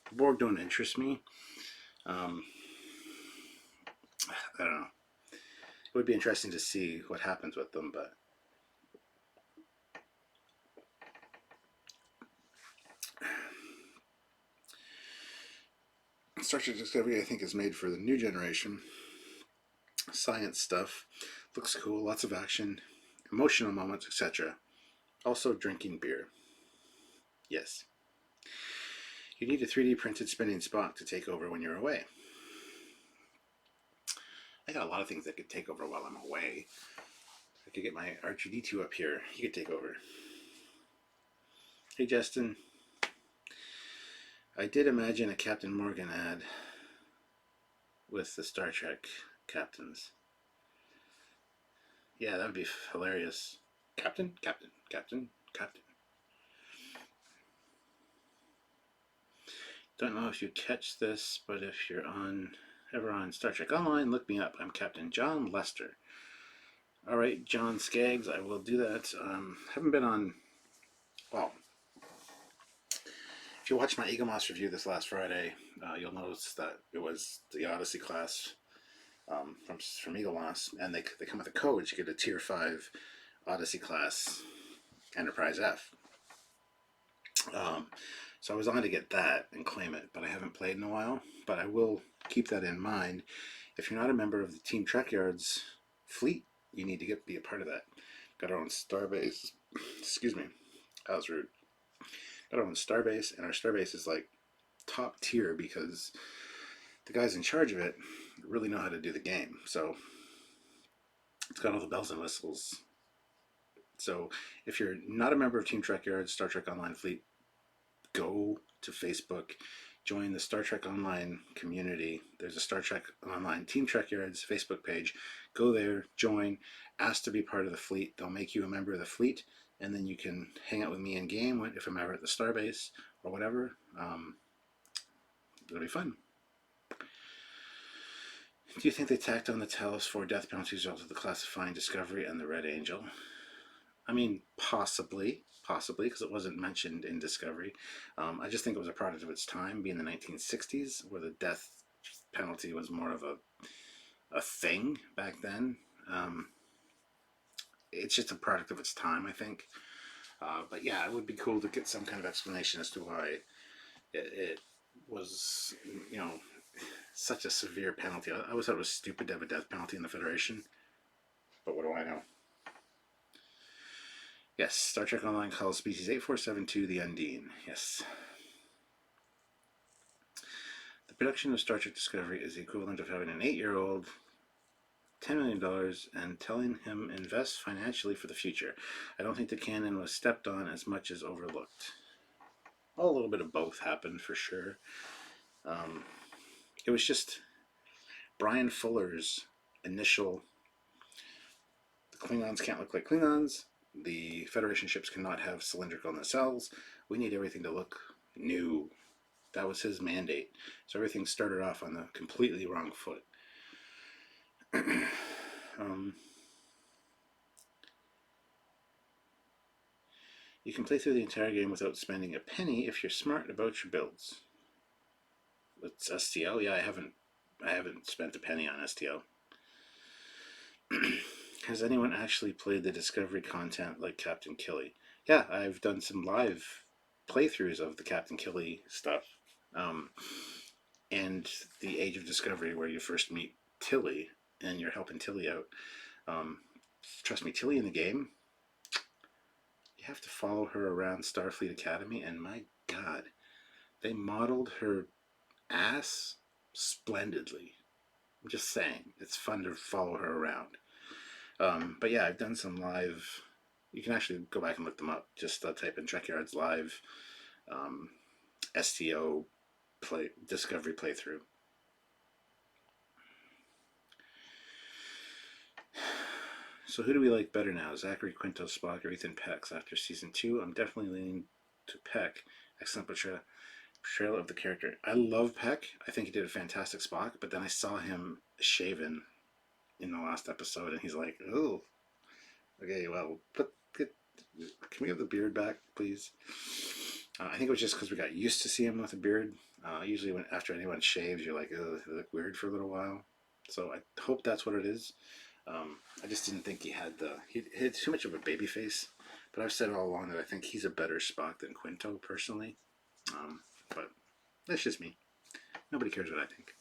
The Borg don't interest me. I don't know. It would be interesting to see what happens with them, but Star Trek Discovery, I think, is made for the new generation. Science stuff. Looks cool, lots of action, emotional moments, etc. Also drinking beer. Yes. You need a 3D printed spinning Spock to take over when you're away. I got a lot of things that could take over while I'm away. I could get my R2D2 up here. He could take over. Hey, Justin. I did imagine a Captain Morgan ad with the Star Trek captains. Yeah, that would be hilarious. Captain, Captain, Captain, Captain. Don't know if you catch this, but if you're ever on Star Trek Online, look me up. I'm Captain John Lester. All right, John Skaggs, I will do that. Haven't been on. Well, if you watched my Eagle Moss review this last Friday, you'll notice that it was the Odyssey class from Eagle Moss, and they come with a code. You get a Tier 5 Odyssey class Enterprise F. So I was on to get that and claim it, but I haven't played in a while. But I will keep that in mind. If you're not a member of the Team Trekyards fleet, you need to be a part of that. Got our own starbase. Excuse me, that was rude. Got our own starbase, and our starbase is like top tier because the guys in charge of it really know how to do the game. So it's got all the bells and whistles. So if you're not a member of Team Trekyards, Star Trek Online Fleet, go to Facebook, join the Star Trek Online community. There's a Star Trek Online Team Trekyards Facebook page. Go there, join, ask to be part of the fleet. They'll make you a member of the fleet, and then you can hang out with me in game if I'm ever at the starbase or whatever. It'll be fun. Do you think they tacked on the Talos 4 death penalty result of the classifying Discovery and the Red Angel? I mean, possibly, because it wasn't mentioned in Discovery. I just think it was a product of its time, being the 1960s, where the death penalty was more of a thing back then. It's just a product of its time, I think. But yeah, it would be cool to get some kind of explanation as to why it was, such a severe penalty. I always thought it was stupid to have a death penalty in the Federation, but what do I know? Yes, Star Trek Online calls species 8472 the Undine. Yes. The production of Star Trek Discovery is the equivalent of having an 8-year-old $10 million and telling him invest financially for the future. I don't think the canon was stepped on as much as overlooked. Well, a little bit of both happened for sure. It was just Brian Fuller's initial, the Klingons can't look like Klingons, the Federation ships cannot have cylindrical nacelles, we need everything to look new. That was his mandate. So everything started off on the completely wrong foot. You can play through the entire game without spending a penny if you're smart about your builds. It's STL. Yeah, I haven't spent a penny on STL. Has anyone actually played the Discovery content like Captain Killy? Yeah, I've done some live playthroughs of the Captain Killy stuff. And the Age of Discovery, where you first meet Tilly and you're helping Tilly out. Trust me, Tilly in the game, you have to follow her around Starfleet Academy, and my God, they modeled her ass splendidly. I'm just saying, it's fun to follow her around. But yeah, I've done some live. You can actually go back and look them up. Just type in Trekyards live STO Discovery playthrough. So who do we like better now? Zachary Quinto, Spock, or Ethan Peck after season 2? I'm definitely leaning to Peck. Excellent portrayal of the character. I love Peck. I think he did a fantastic Spock, but then I saw him shaven in the last episode, and he's like, oh, okay, well, can we have the beard back, please? I think it was just because we got used to seeing him with a beard. Usually after anyone shaves, you're like, oh, they look weird for a little while. So I hope that's what it is. I just didn't think he had too much of a baby face. But I've said all along that I think he's a better Spock than Quinto, personally. But that's just me. Nobody cares what I think.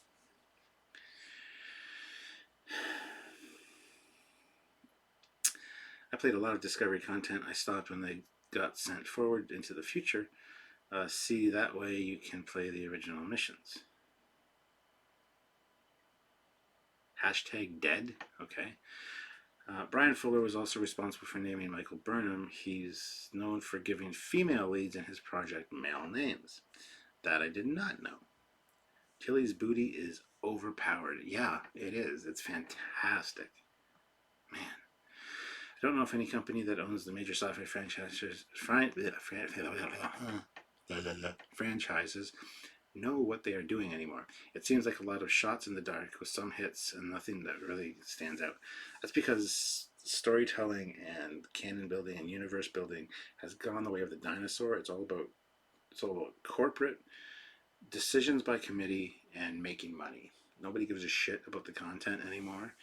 I played a lot of Discovery content. I stopped when they got sent forward into the future. See, that way you can play the original missions. #dead. Okay. Brian Fuller was also responsible for naming Michael Burnham. He's known for giving female leads in his project male names. That I did not know. Tilly's booty is overpowered. Yeah, it is. It's fantastic. Man. I don't know if any company that owns the major sci-fi franchises know what they are doing anymore. It seems like a lot of shots in the dark with some hits and nothing that really stands out. That's because storytelling and canon building and universe building has gone the way of the dinosaur. It's all about corporate decisions by committee and making money. Nobody gives a shit about the content anymore,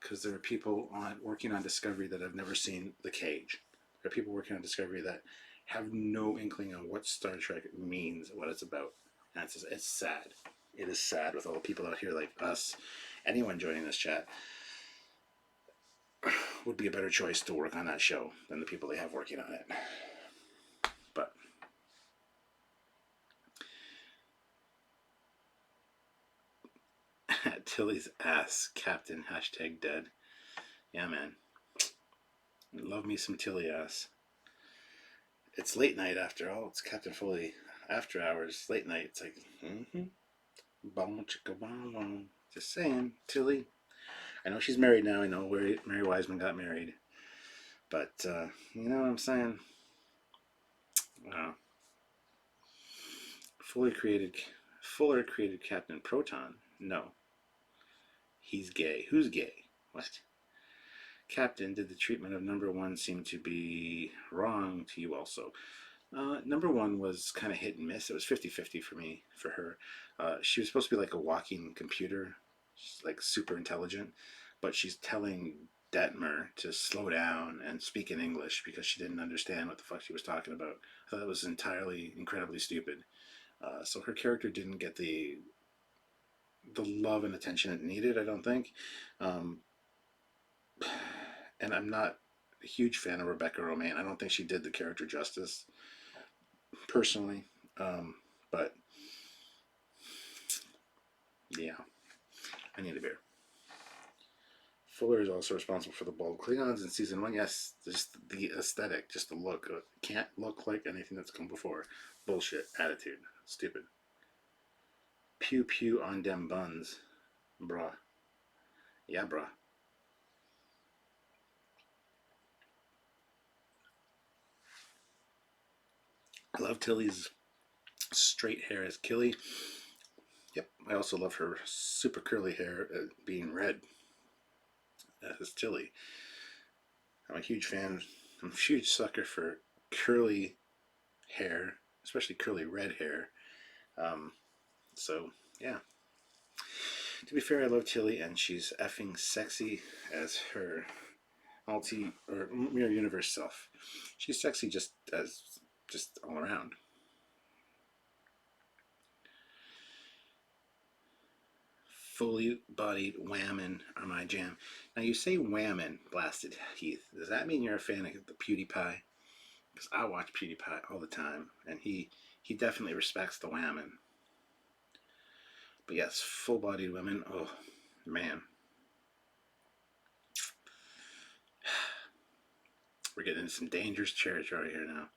because there are people working on Discovery that have never seen The Cage. There are people working on Discovery that have no inkling on what Star Trek means, what it's about. And it's sad. It is sad with all the people out here like us. Anyone joining this chat would be a better choice to work on that show than the people they have working on it. But Tilly's ass, Captain #dead. Yeah, man. Love me some Tilly ass. It's late night after all. It's Captain Foley after hours, late night. It's like, bum chicka bum bum. Just saying, Tilly. I know she's married now. I know where Mary Wiseman got married, but you know what I'm saying. Fuller created Captain Proton. No, he's gay. Who's gay? What? Captain, did the treatment of number 1 seem to be wrong to you also? Number 1 was kind of hit and miss. It was 50-50 for her. She was supposed to be like a walking computer. She's like super intelligent, but she's telling Detmer to slow down and speak in English because she didn't understand what the fuck she was talking about. I thought it was incredibly stupid. So her character didn't get the love and attention it needed, I don't think. And I'm not a huge fan of Rebecca Romaine. I don't think she did the character justice, personally. But yeah, I need a beer. Fuller is also responsible for the bald Klingons in season 1. Yes, just the aesthetic, just the look. It can't look like anything that's come before. Bullshit. Attitude. Stupid. Pew pew on dem buns. Bruh. Yeah, bruh. I love Tilly's Straight hair as Killy. Yep, I also love her super curly hair being red as Tilly. I'm a huge fan. I'm a huge sucker for curly hair, especially curly red hair. Um, so yeah. To be fair, I love Tilly, and she's effing sexy as her multi or mirror universe self. She's sexy just all around. Fully bodied whammon are my jam. Now you say whammon, blasted Heath. Does that mean you're a fan of the PewDiePie? Because I watch PewDiePie all the time, and he definitely respects the whammon. But yes, full bodied women. Oh man, we're getting into some dangerous territory here now.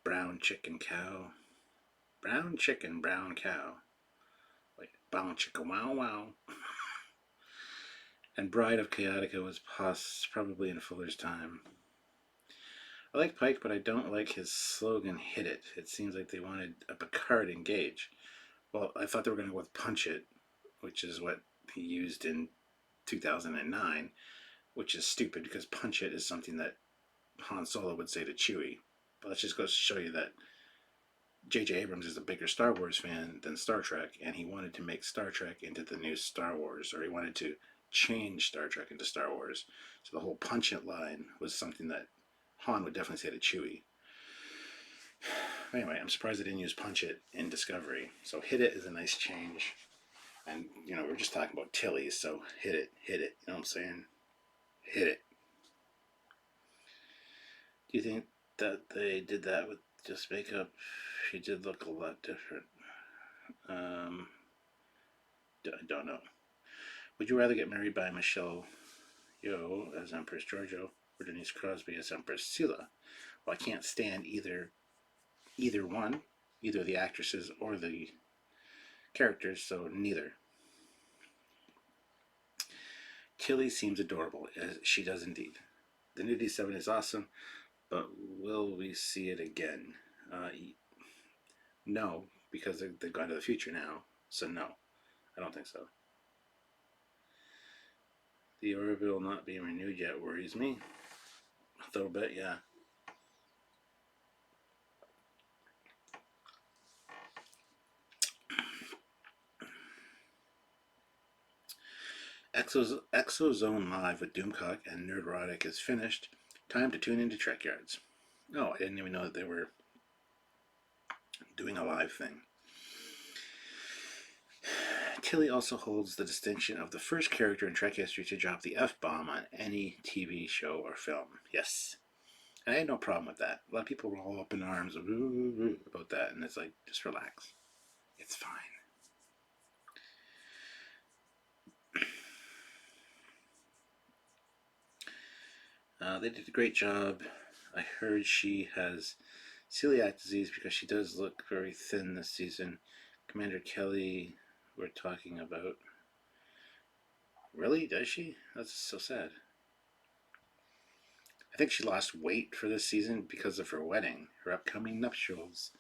Brown chicken cow. Brown chicken, brown cow. Wait, brown chicken, wow wow. And Bride of Chaotica was probably in Fuller's time. I like Pike, but I don't like his slogan, hit it. It seems like they wanted a Picard engage. Well, I thought they were going to go with punch it, which is what he used in 2009, which is stupid because punch it is something that Han Solo would say to Chewie. But that just goes to show you that J.J. Abrams is a bigger Star Wars fan than Star Trek, and he wanted to make Star Trek into the new Star Wars, or he wanted to change Star Trek into Star Wars. So the whole punch it line was something that Han would definitely say to Chewie. Anyway, I'm surprised they didn't use punch it in Discovery. So hit it is a nice change. And, you know, we're just talking about Tilly, so hit it. You know what I'm saying? Hit it. Do you think that they did that with just makeup? She did look a lot different. I don't know. Would you rather get married by Michelle Yeoh as Empress Giorgio or Denise Crosby as Empress Silla? Well, I can't stand either one, either the actresses or the characters, so neither. Tilly seems adorable, as she does indeed. The new D7 is awesome, but will we see it again? No, because they've gone to the future now, so no, I don't think so. The orbital not being renewed yet worries me. A little bit, yeah. Exozone Live with Doomcock and Nerdrotic is finished. Time to tune into Trekyards. Oh, I didn't even know that they were doing a live thing. Tilly also holds the distinction of the first character in Trek history to drop the F-bomb on any TV show or film. Yes. And I had no problem with that. A lot of people were all up in arms about that, and it's like, just relax. It's fine. They did a great job. I heard she has celiac disease because she does look very thin this season. Commander Kelly, we're talking about. Really? Does she? That's so sad. I think she lost weight for this season because of her wedding, her upcoming nuptials.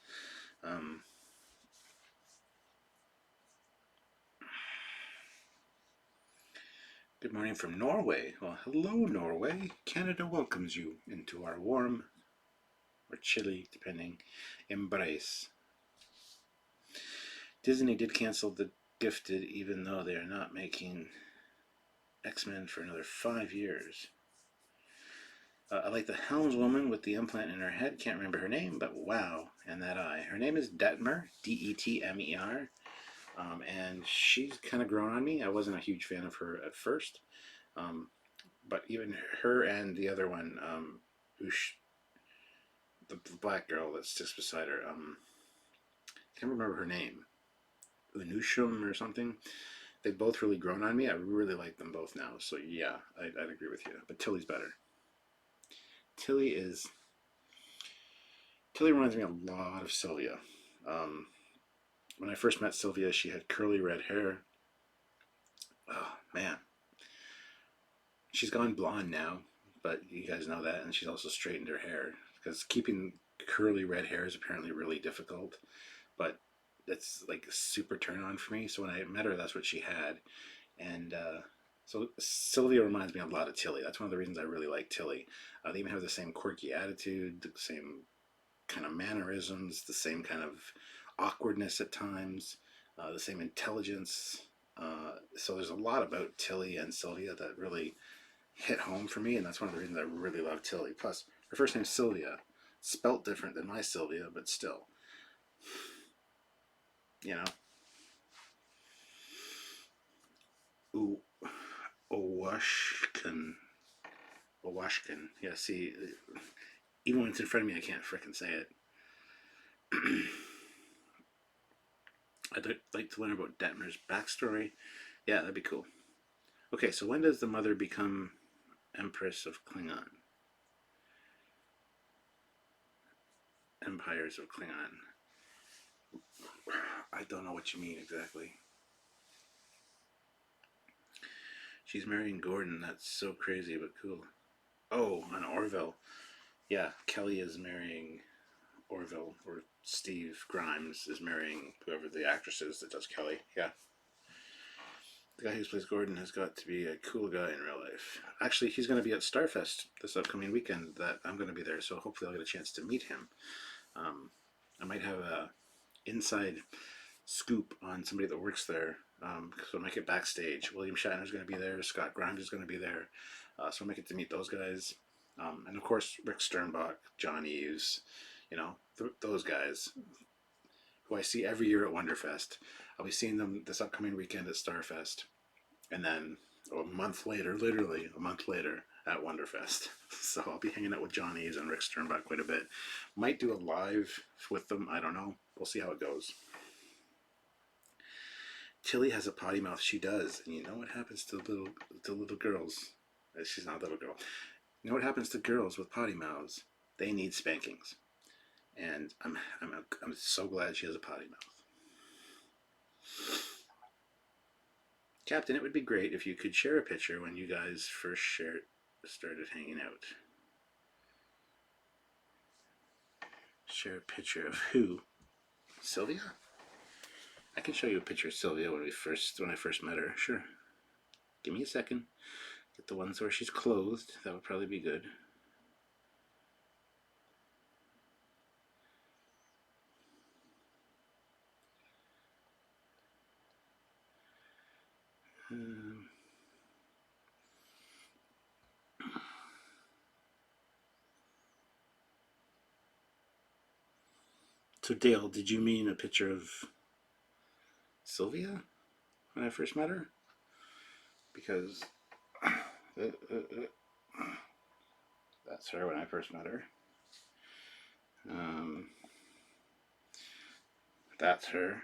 Good morning from Norway. Well, hello, Norway. Canada welcomes you into our warm or chilly, depending, embrace. Disney did cancel The Gifted, even though they are not making X-Men for another 5 years. I like the helmswoman with the implant in her head. Can't remember her name, but wow, and that eye. Her name is Detmer, D-E-T-M-E-R, and she's kind of grown on me. I wasn't a huge fan of her at first, but even her and the other one, the black girl that sits beside her, can't remember her name, Unushum or something. They've both really grown on me. I really like them both now. So yeah, I'd agree with you. But Tilly's better. Tilly reminds me a lot of Sylvia. When I first met Sylvia, she had curly red hair. Oh man, she's gone blonde now, but you guys know that, and she's also straightened her hair because keeping curly red hair is apparently really difficult. but it's like a super turn on for me. So when I met her, that's what she had. And so Sylvia reminds me a lot of Tilly. That's one of the reasons I really like Tilly. They even have the same quirky attitude, the same kind of mannerisms, the same kind of awkwardness at times, the same intelligence. So there's a lot about Tilly and Sylvia that really hit home for me, and that's one of the reasons I really love Tilly. Plus, her first name's Sylvia, spelt different than my Sylvia, but still, you know. Ooh, Owashkin. Owashkin. Yeah, see, even when it's in front of me, I can't frickin' say it. I'd like to learn about Detmer's backstory. Yeah, that'd be cool. Okay, so when does the mother become Empress of Klingon? Empires of Klingon. I don't know what you mean exactly. She's marrying Gordon. That's so crazy, but cool. Oh, on Orville. Yeah, Kelly is marrying Orville, or Steve Grimes is marrying whoever the actress is that does Kelly. Yeah. The guy who plays Gordon has got to be a cool guy in real life. Actually, he's going to be at Starfest this upcoming weekend that I'm going to be there, so hopefully I'll get a chance to meet him. I might have a inside scoop on somebody that works there, so I might get backstage. William Shatner's going to be there. Scott Grimes is going to be there, so I might get to meet those guys. And of course, Rick Sternbach, John Eves, you know, those guys who I see every year at Wonderfest. I'll be seeing them this upcoming weekend at Starfest, and then a month later, literally a month later, at Wonderfest. So I'll be hanging out with John Eves and Rick Sternbach quite a bit. Might do a live with them. I don't know. We'll see how it goes. Tilly has a potty mouth. She does. And you know what happens to little girls? She's not a little girl. You know what happens to girls with potty mouths? They need spankings. And I'm so glad she has a potty mouth. Captain, it would be great if you could share a picture when you guys first started hanging out. Share a picture of who? Sylvia? I can show you a picture of Sylvia when I first met her. Sure. Give me a second. Get the ones where she's clothed. That would probably be good. So Dale, did you mean a picture of Sylvia when I first met her? Because that's her when I first met her. That's her.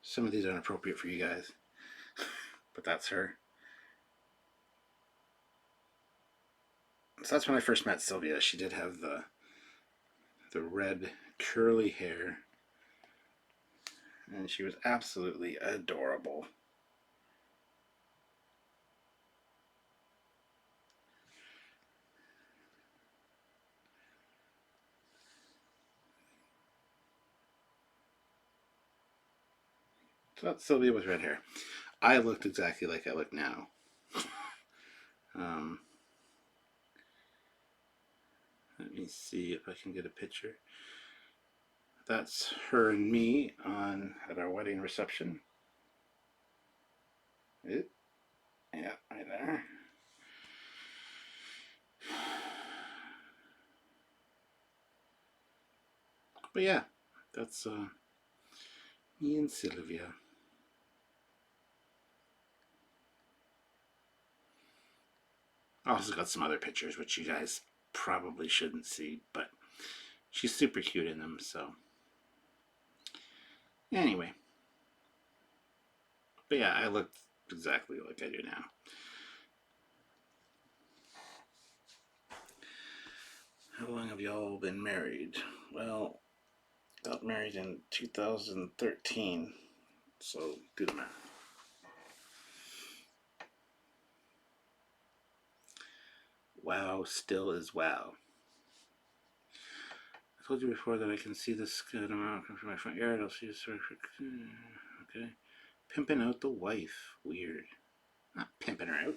Some of these are inappropriate for you guys, but that's her. So that's when I first met Sylvia. She did have the red curly hair, and she was absolutely adorable. So that's Sylvia with red hair. I looked exactly like I look now. Let me see if I can get a picture. That's her and me at our wedding reception. Yeah, right there. But yeah, that's me and Sylvia. I also got some other pictures which you guys probably shouldn't see, but she's super cute in them, so anyway. But yeah, I look exactly like I do now. How long have y'all been married? Well, got married in 2013, so do the math. Wow still is wow. I told you before that I can see this good amount from my front yard. I'll see this. Okay. Pimping out the wife. Weird. Not pimping her out.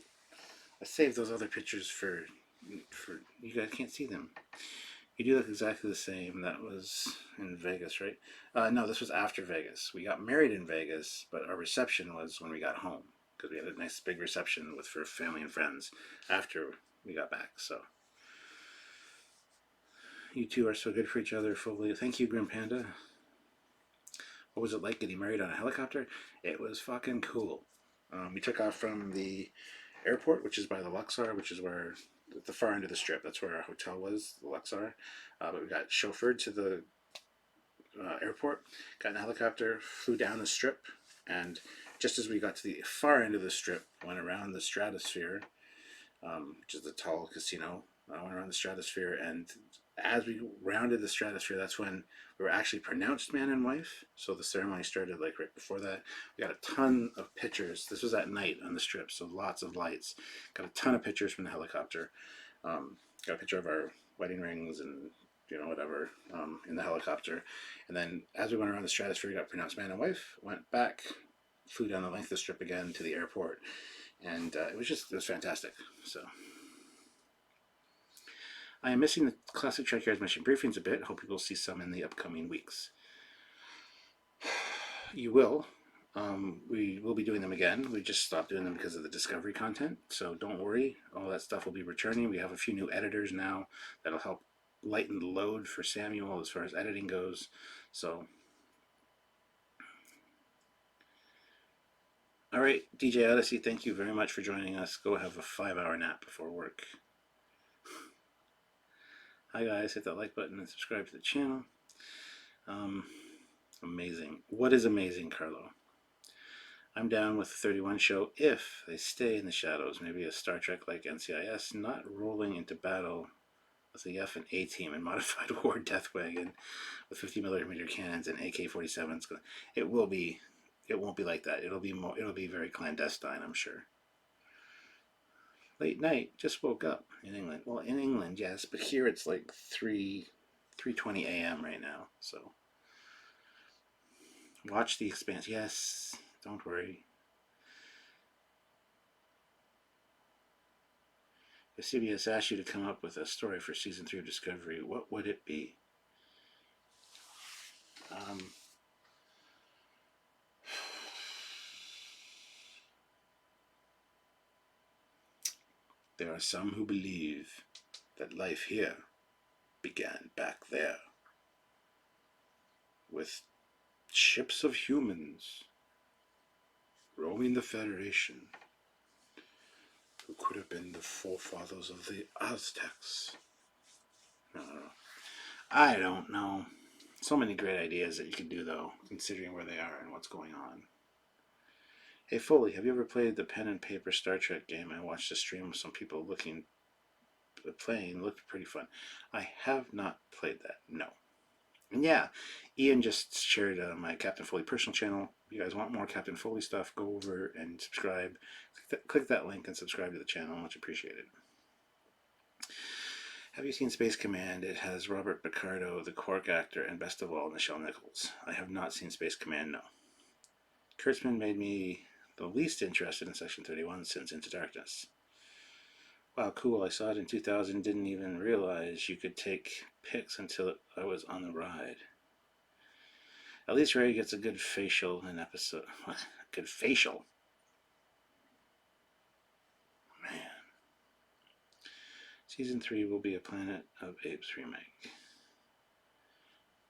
I saved those other pictures for you guys can't see them. You do look exactly the same. That was in Vegas, right? No, this was after Vegas. We got married in Vegas, but our reception was when we got home because we had a nice big reception with for family and friends after we got back. So you two are so good for each other. Fully, thank you, Grim Panda. What was it like getting married on a helicopter? It was fucking cool. We took off from the airport, which is by the Luxor, which is where the far end of the strip. That's where our hotel was, the Luxor. But we got chauffeured to the airport, got in a helicopter, flew down the strip, and just as we got to the far end of the strip, went around the Stratosphere, which is the tall casino. I went around the Stratosphere, and as we rounded the Stratosphere, that's when we were actually pronounced man and wife. So the ceremony started like right before that. We got a ton of pictures. This was at night on the strip, so lots of lights. Got a ton of pictures from the helicopter. Got a picture of our wedding rings and whatever in the helicopter. And then as we went around the Stratosphere, we got pronounced man and wife. Went back, flew down the length of the strip again to the airport, and it was fantastic. So. I am missing the classic Trekyards mission briefings a bit. Hope you will see some in the upcoming weeks. You will. We will be doing them again. We just stopped doing them because of the Discovery content. So don't worry. All that stuff will be returning. We have a few new editors now that'll help lighten the load for Samuel as far as editing goes. So, all right, DJ Odyssey, thank you very much for joining us. Go have a 5-hour nap before work. Hi guys, hit that like button and subscribe to the channel. Amazing. What is amazing, Carlo? I'm down with the 31 show if they stay in the shadows. Maybe a Star Trek like NCIS, not rolling into battle with the F and A team and modified war death wagon with 50mm cannons and AK-47s. It won't be like that. It'll be very clandestine, I'm sure. Late night, just woke up in England. Well, in England, yes, but here it's like 3:20 a.m. right now. So watch The Expanse. Yes, don't worry. If CBS asked you to come up with a story for season 3 of Discovery, what would it be? There are some who believe that life here began back there, with ships of humans roaming the Federation, who could have been the forefathers of the Aztecs. No. I don't know. So many great ideas that you can do, though, considering where they are and what's going on. Hey Foley, have you ever played the pen and paper Star Trek game? I watched a stream of some people playing. Looked pretty fun. I have not played that. No. And yeah, Ian just shared my Captain Foley personal channel. If you guys want more Captain Foley stuff, go over and subscribe. Click that link and subscribe to the channel. Much appreciated. Have you seen Space Command? It has Robert Picardo, the Quark actor, and best of all, Nichelle Nichols. I have not seen Space Command, no. Kurtzman made me the least interested in Section 31 since Into Darkness. Wow, cool. I saw it in 2000, didn't even realize you could take pics until I was on the ride. At least Ray gets a good facial in episode. What? Good facial? Man. Season 3 will be a Planet of Apes remake.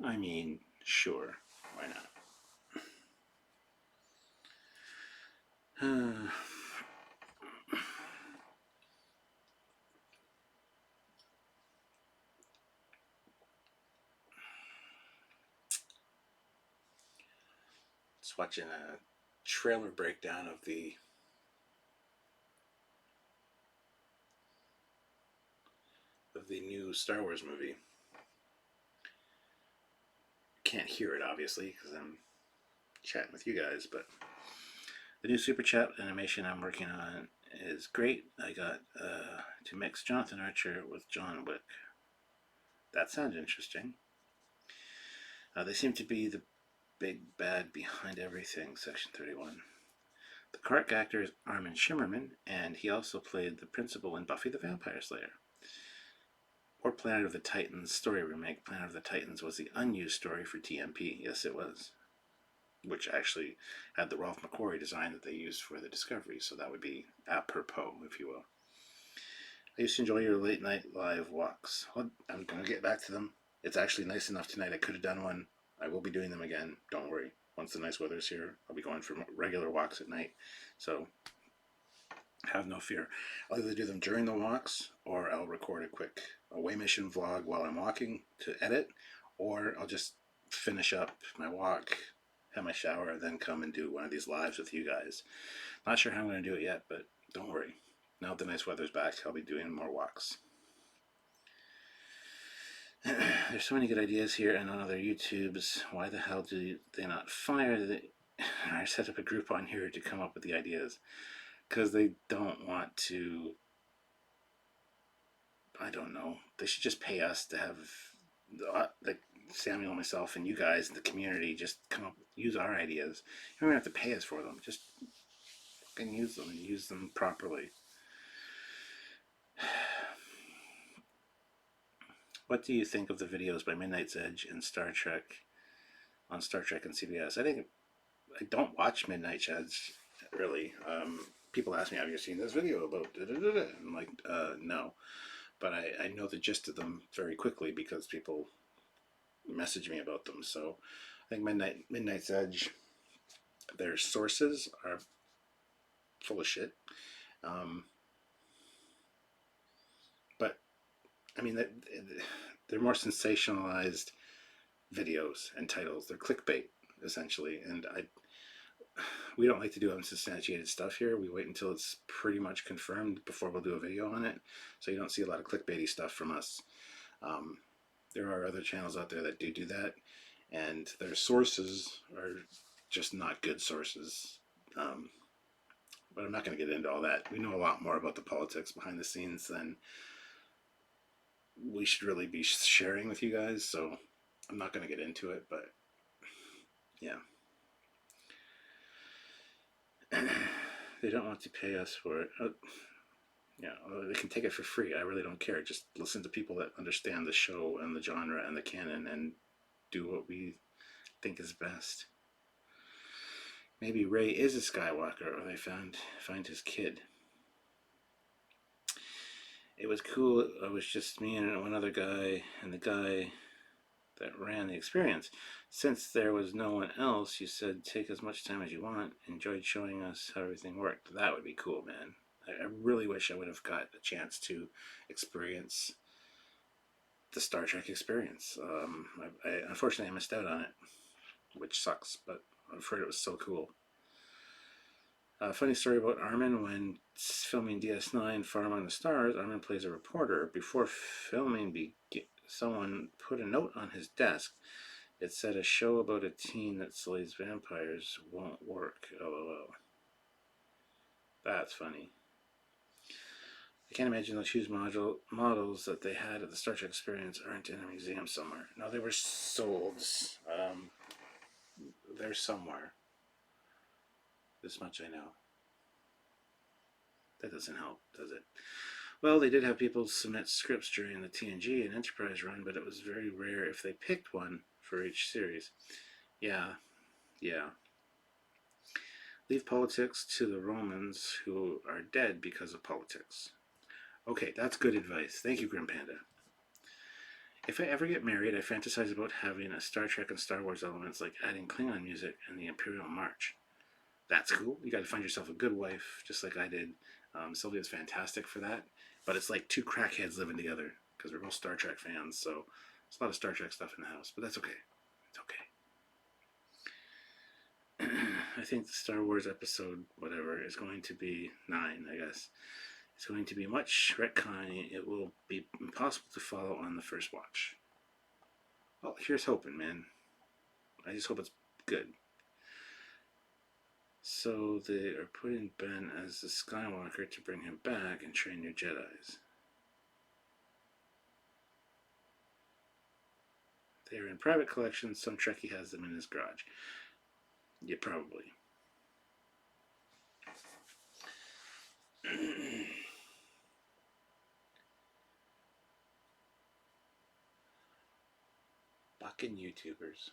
I mean, sure. Why not? Just watching a trailer breakdown of the new Star Wars movie. Can't hear it obviously because I'm chatting with you guys, but the new Super Chat animation I'm working on is great. I got to mix Jonathan Archer with John Wick. That sounds interesting. They seem to be the big bad behind everything, Section 31. The correct actor is Armin Shimmerman, and he also played the principal in Buffy the Vampire Slayer. Or Planet of the Titans story remake. Planet of the Titans was the unused story for TMP. Yes, it was. Which actually had the Ralph McQuarrie design that they used for the Discovery, so that would be apropos, if you will. I used to enjoy your late night live walks. Well, I'm going to get back to them. It's actually nice enough tonight. I could have done one. I will be doing them again. Don't worry. Once the nice weather's here, I'll be going for regular walks at night. So have no fear. I'll either do them during the walks, or I'll record a quick away mission vlog while I'm walking to edit, or I'll just finish up my walk, have my shower, then come and do one of these lives with you guys. Not sure how I'm going to do it yet, but don't worry. Now that the nice weather's back, I'll be doing more walks. There's so many good ideas here and on other YouTubes. Why the hell do they not fire or set up a group on here to come up with the ideas? Because they don't want to. I don't know. They should just pay us to have, like Samuel, myself, and you guys, the community, just come up, use our ideas. You don't have to pay us for them. Just fucking use them and use them properly. What do you think of the videos by Midnight's Edge and Star Trek on Star Trek and CBS? I don't watch Midnight's Edge, really. People ask me, have you seen this video about da-da-da-da? I'm like, no. But I know the gist of them very quickly because people message me about them. So I think Midnight's Edge, their sources are full of shit. But I mean, they're more sensationalized videos and titles. They're clickbait, essentially. And we don't like to do unsubstantiated stuff here. We wait until it's pretty much confirmed before we'll do a video on it. So you don't see a lot of clickbaity stuff from us. There are other channels out there that do that. And their sources are just not good sources. But I'm not going to get into all that. We know a lot more about the politics behind the scenes than we should really be sharing with you guys, so I'm not going to get into it, but yeah. They don't want to pay us for it. Yeah, they can take it for free. I really don't care. Just listen to people that understand the show and the genre and the canon and do what we think is best. Maybe Rey is a Skywalker, or they find his kid. It was cool. It was just me and one other guy, and the guy that ran the experience. Since there was no one else, you said take as much time as you want. Enjoyed showing us how everything worked. That would be cool, man. I really wish I would have got a chance to experience the Star Trek experience. Unfortunately, I missed out on it, which sucks, but I've heard it was so cool. Funny story about Armin. When filming DS9 Far Among the Stars, Armin plays a reporter. Before filming, someone put a note on his desk. It said a show about a teen that slays vampires won't work. LOL. That's funny. I can't imagine those huge models that they had at the Star Trek experience aren't in a museum somewhere. No, they were sold. They're somewhere. This much I know. That doesn't help, does it? Well, they did have people submit scripts during the TNG and Enterprise run, but it was very rare if they picked one for each series. Yeah. Leave politics to the Romans who are dead because of politics. Okay, that's good advice. Thank you, Grim Panda. If I ever get married, I fantasize about having a Star Trek and Star Wars elements like adding Klingon music and the Imperial March. That's cool. You got to find yourself a good wife, just like I did. Sylvia's fantastic for that. But it's like two crackheads living together because we're both Star Trek fans. So there's a lot of Star Trek stuff in the house, but that's okay. It's okay. I think the Star Wars episode, whatever, is going to be 9, I guess. It's going to be much retconning. It will be impossible to follow on the first watch. Well, here's hoping, man. I just hope it's good. So they are putting Ben as the Skywalker to bring him back and train new Jedis. They are in private collections. Some Trekkie has them in his garage. Yeah, probably. Fucking YouTubers.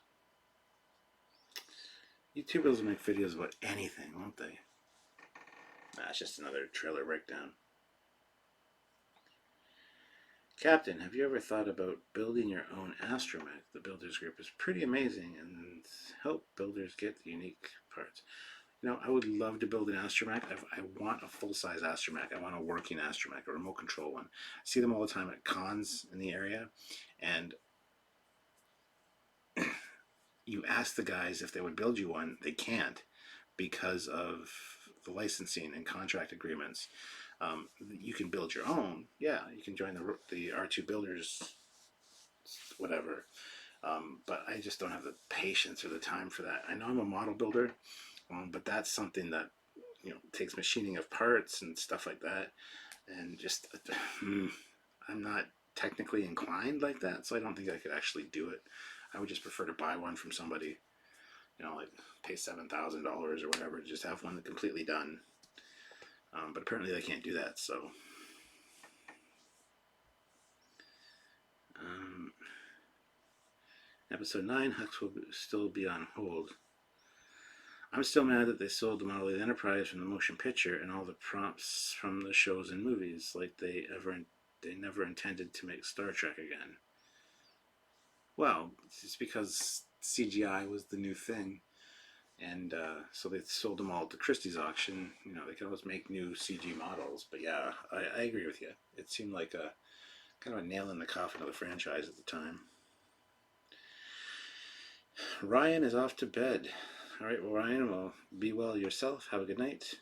YouTubers will make videos about anything, won't they? Nah, it's just another trailer breakdown. Captain, have you ever thought about building your own astromech? The builders group is pretty amazing and help builders get the unique parts. You know, I would love to build an astromech. I want a full-size astromech. I want a working astromech, a remote control one. I see them all the time at cons in the area, and you ask the guys if they would build you one. They can't because of the licensing and contract agreements. You can build your own. Yeah, you can join the R2 builders, whatever. But I just don't have the patience or the time for that. I know I'm a model builder, but that's something that takes machining of parts and stuff like that, and just I'm not technically inclined like that, so I don't think I could actually do it. I would just prefer to buy one from somebody, like pay $7,000 or whatever to just have one completely done. But apparently they can't do that, so. Episode 9, Hux will still be on hold. I'm still mad that they sold the Model 8 Enterprise from the motion picture and all the prompts from the shows and movies, like they never intended to make Star Trek again. Well, it's because CGI was the new thing, and so they sold them all to Christie's auction. They could always make new CG models, but yeah, I agree with you. It seemed like a kind of a nail in the coffin of the franchise at the time. Ryan is off to bed. All right, well, Ryan, well, be well yourself. Have a good night.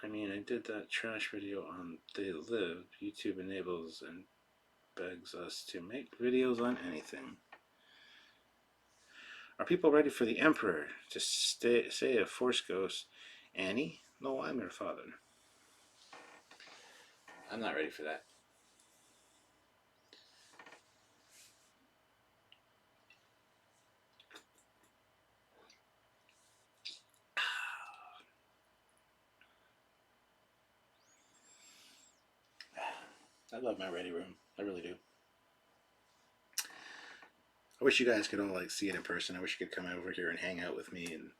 I did that trash video on They Live. YouTube enables and begs us to make videos on anything. Are people ready for the Emperor to say a Force ghost? Annie? No, I'm your father. I'm not ready for that. I love my ready room. I really do. I wish you guys could all see it in person. I wish you could come over here and hang out with me and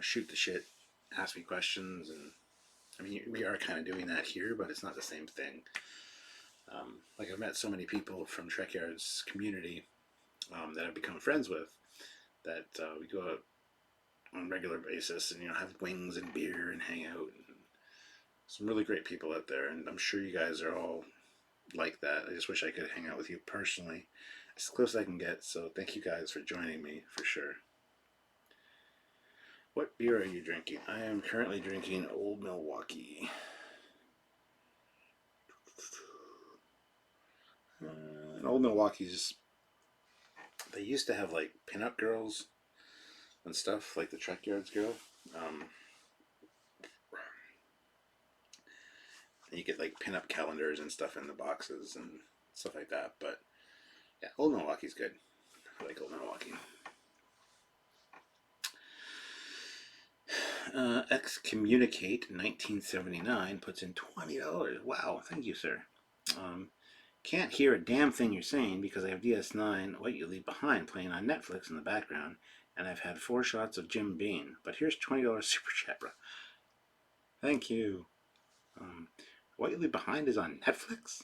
shoot the shit, ask me questions, and we are kind of doing that here, but it's not the same thing. I've met so many people from Trekyards community that I've become friends with that we go out on a regular basis and have wings and beer and hang out. And some really great people out there, and I'm sure you guys are all like that. I just wish I could hang out with you personally. It's as close as I can get, so thank you guys for joining me, for sure. What beer are you drinking? I am currently drinking Old Milwaukee. Old Milwaukee's, they used to have pinup girls and stuff, like the Trekyards girl. And you get pinup calendars and stuff in the boxes and stuff like that. But yeah, Old Milwaukee's good. I like Old Milwaukee. Excommunicate 1979 puts in $20. Wow, thank you, sir. Can't hear a damn thing you're saying because I have DS9 What You Leave Behind playing on Netflix in the background, and I've had 4 shots of Jim Beam. But here's $20 super chat, bro. Thank you. What You Leave Behind is on Netflix?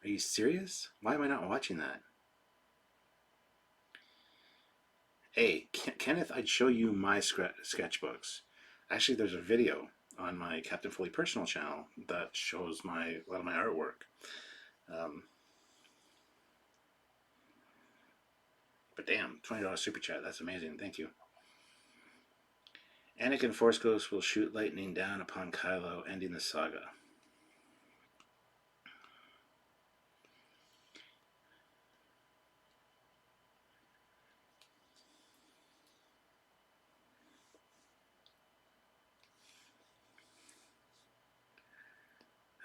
Are you serious? Why am I not watching that? Hey, Kenneth, I'd show you my sketchbooks. Actually, there's a video on my Captain Foley personal channel that shows a lot of my artwork. But damn, $20 super chat, that's amazing. Thank you. Anakin Force Ghost will shoot lightning down upon Kylo, ending the saga.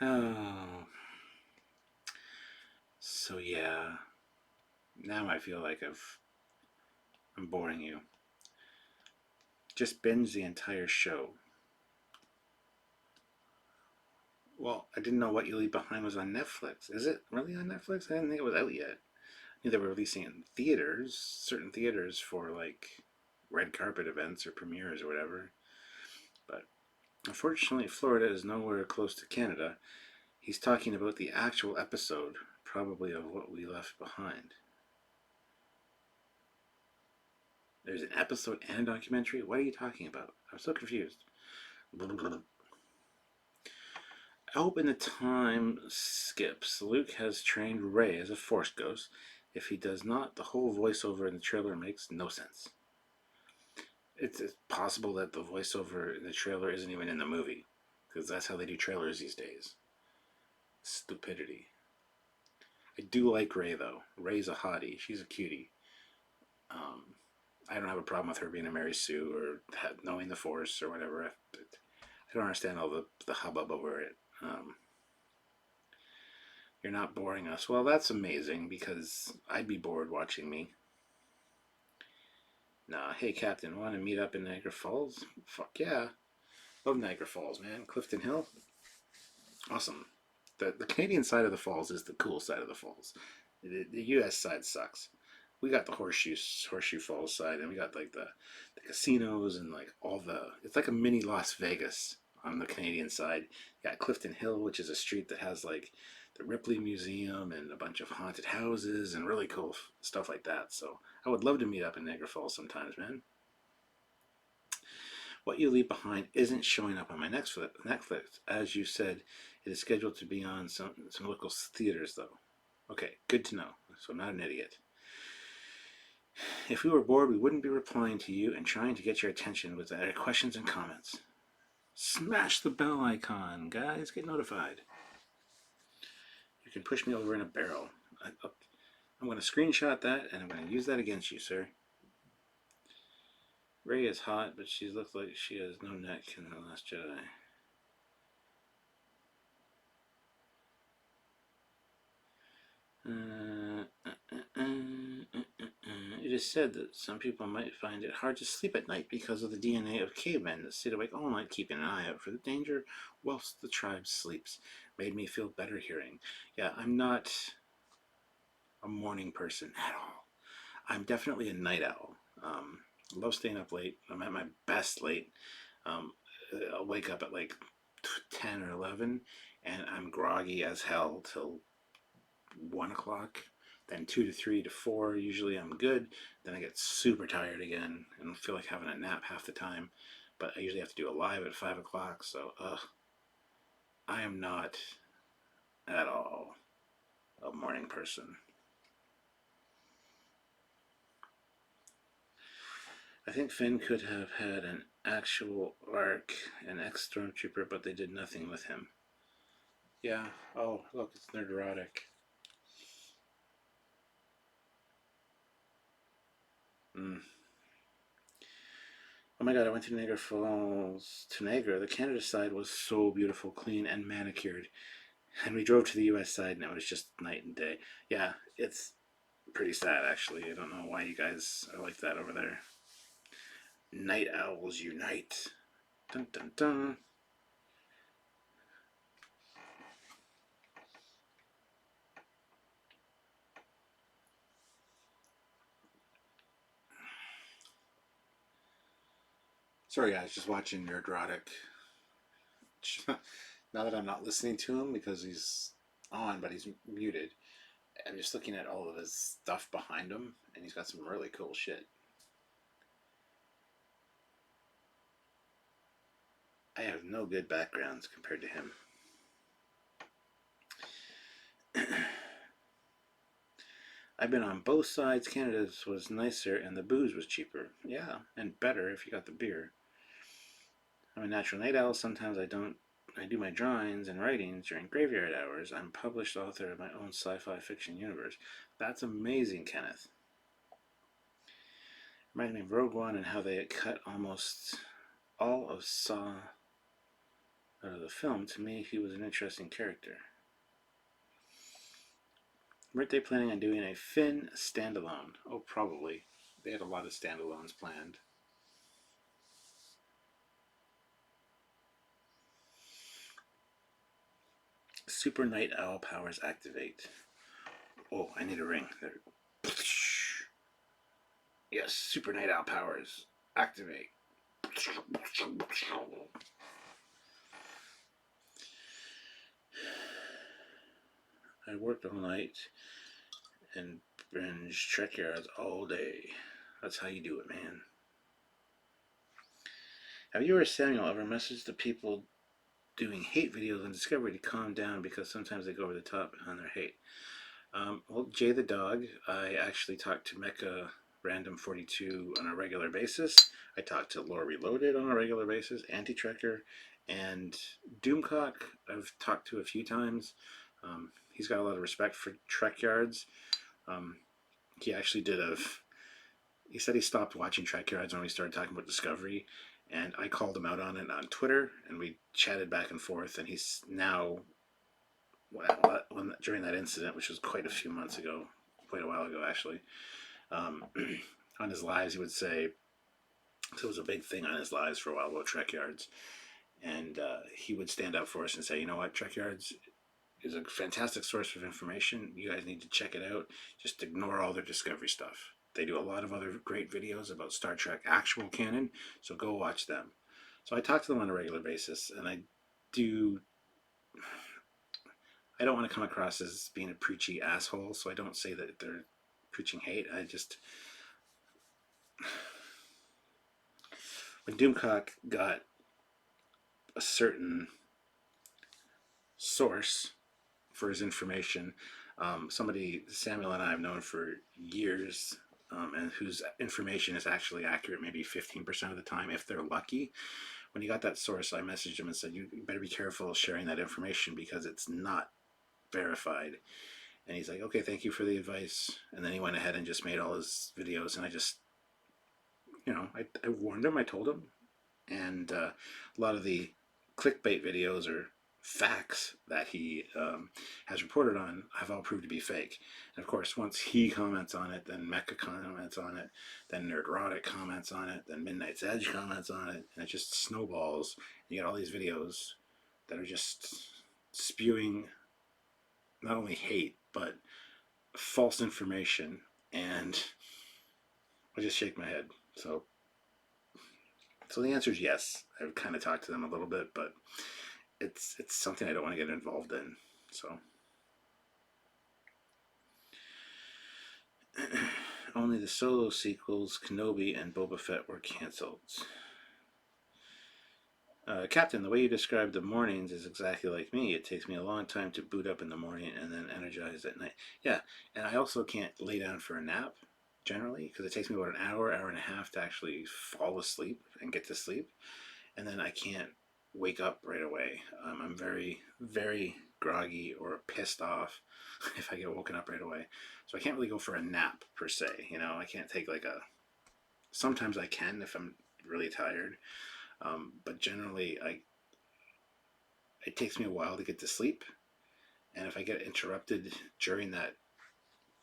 Oh. So yeah, now I feel like I'm boring you. Just binge the entire show. Well, I didn't know What You Leave Behind was on Netflix. Is it really on Netflix? I didn't think it was out yet. I knew they were releasing it in theaters, certain theaters for like red carpet events or premieres or whatever. But unfortunately, Florida is nowhere close to Canada. He's talking about the actual episode, probably of What We Left Behind. There's an episode and a documentary? What are you talking about? I'm so confused. I hope in the time skips, Luke has trained Rey as a Force Ghost. If he does not, the whole voiceover in the trailer makes no sense. It's possible that the voiceover in the trailer isn't even in the movie, because that's how they do trailers these days. Stupidity. I do like Rey, though. Rey's a hottie. She's a cutie. I don't have a problem with her being a Mary Sue or knowing the Force or whatever. I don't understand all the hubbub over it. You're not boring us. Well, that's amazing, because I'd be bored watching me. Nah, hey Captain, want to meet up in Niagara Falls? Fuck yeah. Love Niagara Falls, man. Clifton Hill. Awesome. The Canadian side of the falls is the cool side of the falls. The US side sucks. We got the Horseshoe Falls side, and we got like the casinos and like all the. It's like a mini Las Vegas on the Canadian side. You got Clifton Hill, which is a street that has like the Ripley Museum and a bunch of haunted houses and really cool stuff like that. So I would love to meet up in Niagara Falls sometimes, man. What You Leave Behind isn't showing up on my Netflix. As you said, it is scheduled to be on some local theaters, though. Okay, good to know. So I'm not an idiot. If we were bored, we wouldn't be replying to you and trying to get your attention with our questions and comments. Smash the bell icon, guys. Get notified. You can push me over in a barrel. I'm going to screenshot that, and I'm going to use that against you, sir. Rey is hot, but she looks like she has no neck in The Last Jedi. It is said that some people might find it hard to sleep at night because of the DNA of cavemen that sit awake all night keeping an eye out for the danger whilst the tribe sleeps. Made me feel better hearing. Yeah, I'm not a morning person at all. I'm definitely a night owl. Love staying up late. I'm at my best late. I'll wake up at like 10 or 11, and I'm groggy as hell till 1 o'clock. Then 2 to 3 to 4, usually I'm good. Then I get super tired again and feel like having a nap half the time. But I usually have to do a live at 5 o'clock, so I am not at all a morning person. I think Finn could have had an actual arc, an ex-stormtrooper, but they did nothing with him. Yeah. Oh, look, it's nerderotic. Oh my god, I went to Niagara Falls. To Niagara, the Canada side was so beautiful, clean, and manicured. And we drove to the US side, and it was just night and day. Yeah, it's pretty sad, actually. I don't know why you guys are like that over there. Night owls unite. Dun dun dun. Sorry, guys, just watching Nerdrotic. Now that I'm not listening to him because he's on, but he's muted, I'm just looking at all of his stuff behind him, and he's got some really cool shit. I have no good backgrounds compared to him. I've been on both sides. Canada's was nicer and the booze was cheaper. Yeah, and better if you got the beer. I'm a natural night owl. Sometimes I do my drawings and writings during graveyard hours. I'm published author of my own sci-fi fiction universe. That's amazing, Kenneth. Reminds me of Rogue One and how they cut almost all of Saw out of the film. To me, he was an interesting character. Weren't they planning on doing a Finn standalone? Oh, probably. They had a lot of standalones planned. Super Night Owl powers activate. Oh, I need a ring. There. Yes, Super Night Owl powers activate. I worked all night and binge Trekyards all day. That's how you do it, man. Have you or Samuel ever messaged the people doing hate videos on Discovery to calm down because sometimes they go over the top on their hate? Well, Jay the dog, I actually talk to Mecha Random 42 on a regular basis. I talk to Lore Reloaded on a regular basis, Anti-Trekker, and Doomcock I've talked to a few times. He's got a lot of respect for Trekyards. He actually he said he stopped watching Trekyards when we started talking about Discovery, and I called him out on it on Twitter, and we chatted back and forth, and he's now, during that incident, which was quite a few months ago, quite a while ago actually, on his lives he would say, so it was a big thing on his lives for a while about Trekyards, and he would stand up for us and say, you know what, Trekyards is a fantastic source of information. You guys need to check it out. Just ignore all their Discovery stuff. They do a lot of other great videos about Star Trek actual canon, so go watch them. So I talk to them on a regular basis, and I don't want to come across as being a preachy asshole, so I don't say that they're preaching hate. When Doomcock got a certain source for his information, somebody Samuel and I have known for years, and whose information is actually accurate maybe 15% of the time if they're lucky. When he got that source, I messaged him and said, you better be careful sharing that information because it's not verified. And he's like, okay, thank you for the advice. And then he went ahead and just made all his videos, and I just, I warned him, I told him. And a lot of the clickbait videos or facts that he has reported on have all proved to be fake. And of course, once he comments on it, then Mecha comments on it, then Nerdrotic comments on it, then Midnight's Edge comments on it, and it just snowballs. You get all these videos that are just spewing not only hate, but false information, and I just shake my head. So the answer is yes. I've kind of talked to them a little bit, but it's something I don't want to get involved in. So only the solo sequels, Kenobi and Boba Fett, were canceled. Captain, the way you described the mornings is exactly like me. It takes me a long time to boot up in the morning and then energize at night. Yeah, and I also can't lay down for a nap, generally, because it takes me about an hour and a half to actually fall asleep and get to sleep. And then I can't wake up right away. I'm very, very groggy or pissed off if I get woken up right away. So I can't really go for a nap, per se. I can't take sometimes I can if I'm really tired. But generally, it takes me a while to get to sleep, and if I get interrupted during that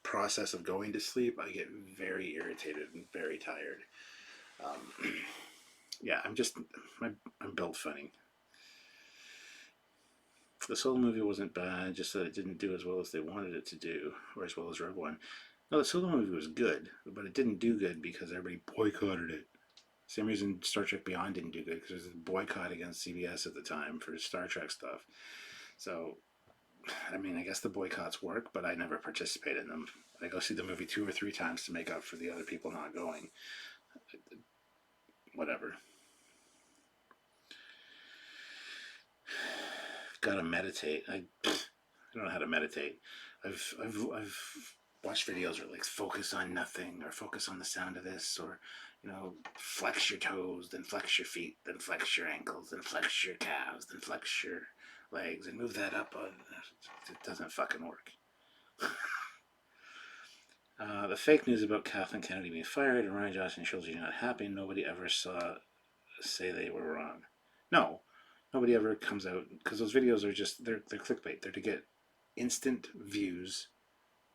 process of going to sleep, I get very irritated and very tired. Yeah, I'm built funny. The Solo movie wasn't bad, just that it didn't do as well as they wanted it to do, or as well as Rogue One. No, the Solo movie was good, but it didn't do good because everybody boycotted it. Same reason Star Trek Beyond didn't do good, because there was a boycott against CBS at the time for Star Trek stuff. So, I mean, I guess the boycotts work, but I never participate in them. I go see the movie 2 or 3 times to make up for the other people not going. Whatever. Gotta meditate. I don't know how to meditate. I've watched videos where focus on nothing, or focus on the sound of this, or flex your toes, then flex your feet, then flex your ankles, then flex your calves, then flex your legs, and move that up. It doesn't fucking work. The fake news about Kathleen Kennedy being fired and Ryan Johnson and Trilogy not happy, nobody ever say they were wrong. No, nobody ever comes out, because those videos are just, they're clickbait. They're to get instant views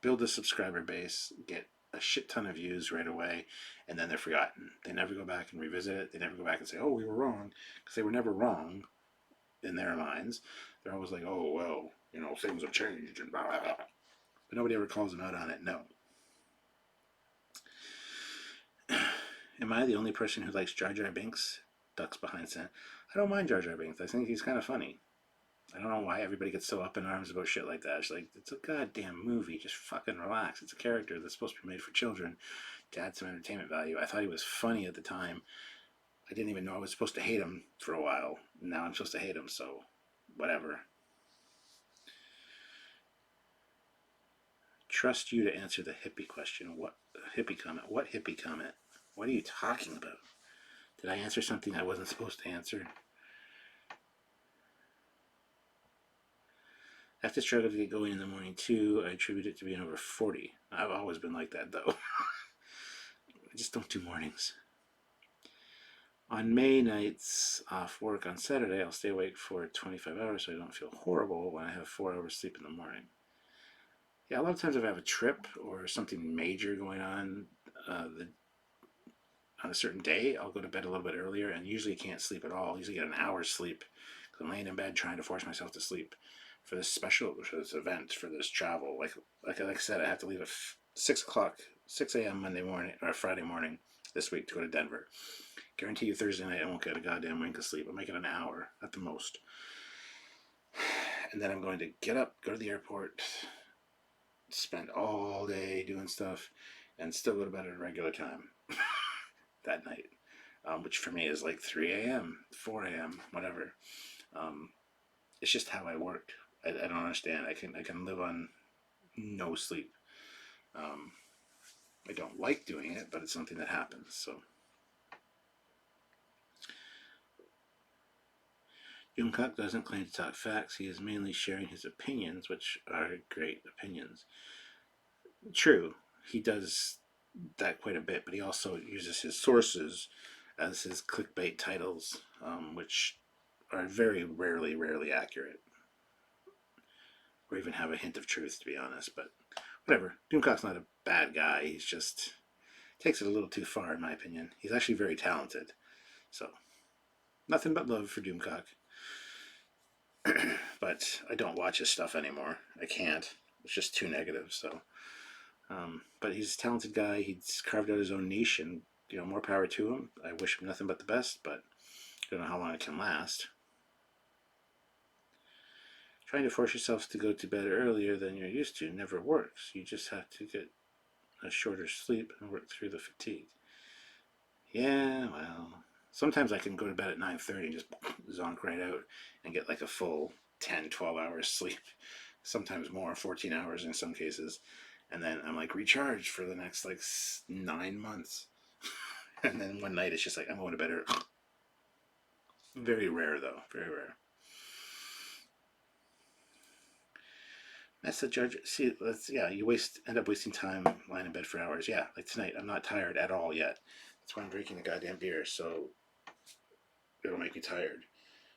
build a subscriber base, get a shit ton of views right away, and then they're forgotten. They never go back and revisit it. They never go back and say, oh, we were wrong, because they were never wrong in their minds. They're always like, oh, well, you know, things have changed and blah, blah, blah. But nobody ever calls them out on it, no. Am I the only person who likes Jar Jar Binks? Ducks behind Sand. I don't mind Jar Jar Binks. I think he's kind of funny. I don't know why everybody gets so up in arms about shit like that. It's like, it's a goddamn movie. Just fucking relax. It's a character that's supposed to be made for children to add some entertainment value. I thought he was funny at the time. I didn't even know I was supposed to hate him for a while. Now I'm supposed to hate him, so whatever. Trust you to answer the hippie question. What hippie comment? What hippie comment? What are you talking about? Did I answer something I wasn't supposed to answer? I have to struggle to get going in the morning too. I attribute it to being over 40. I've always been like that though. I just don't do mornings. On May nights off work on Saturday, I'll stay awake for 25 hours so I don't feel horrible when I have 4 hours sleep in the morning. Yeah, a lot of times if I have a trip or something major going on on a certain day, I'll go to bed a little bit earlier and usually can't sleep at all. I usually get an hour's sleep because I'm laying in bed trying to force myself to sleep for this event, for this travel. Like I said, I have to leave at 6 a.m. Monday morning or Friday morning this week to go to Denver. Guarantee you Thursday night I won't get a goddamn wink of sleep. I'll make it an hour at the most. And then I'm going to get up, go to the airport, spend all day doing stuff, and still go to bed at a regular time that night, which for me is like 3 a.m., 4 a.m., whatever. It's just how I work. I don't understand. I can live on no sleep. I don't like doing it, but it's something that happens. So, Jungkook doesn't claim to talk facts. He is mainly sharing his opinions, which are great opinions. True, he does that quite a bit, but he also uses his sources as his clickbait titles, which are very rarely accurate, or even have a hint of truth, to be honest. But whatever. Doomcock's not a bad guy. He's just takes it a little too far, in my opinion. He's actually very talented. So, nothing but love for Doomcock. But I don't watch his stuff anymore. I can't. It's just too negative. So, but he's a talented guy. He's carved out his own niche, and you know, more power to him. I wish him nothing but the best, but I don't know how long it can last. Trying to force yourself to go to bed earlier than you're used to never works. You just have to get a shorter sleep and work through the fatigue. Yeah, well, sometimes I can go to bed at 9:30 and just zonk right out and get like a full 10, 12 hours sleep. Sometimes more, 14 hours in some cases. And then I'm like recharged for the next like 9 months. And then one night it's just like, I'm going to bed early. Very rare though, very rare. That's the judge. See, you end up wasting time lying in bed for hours. Yeah, like tonight, I'm not tired at all yet. That's why I'm drinking a goddamn beer, so it'll make me tired.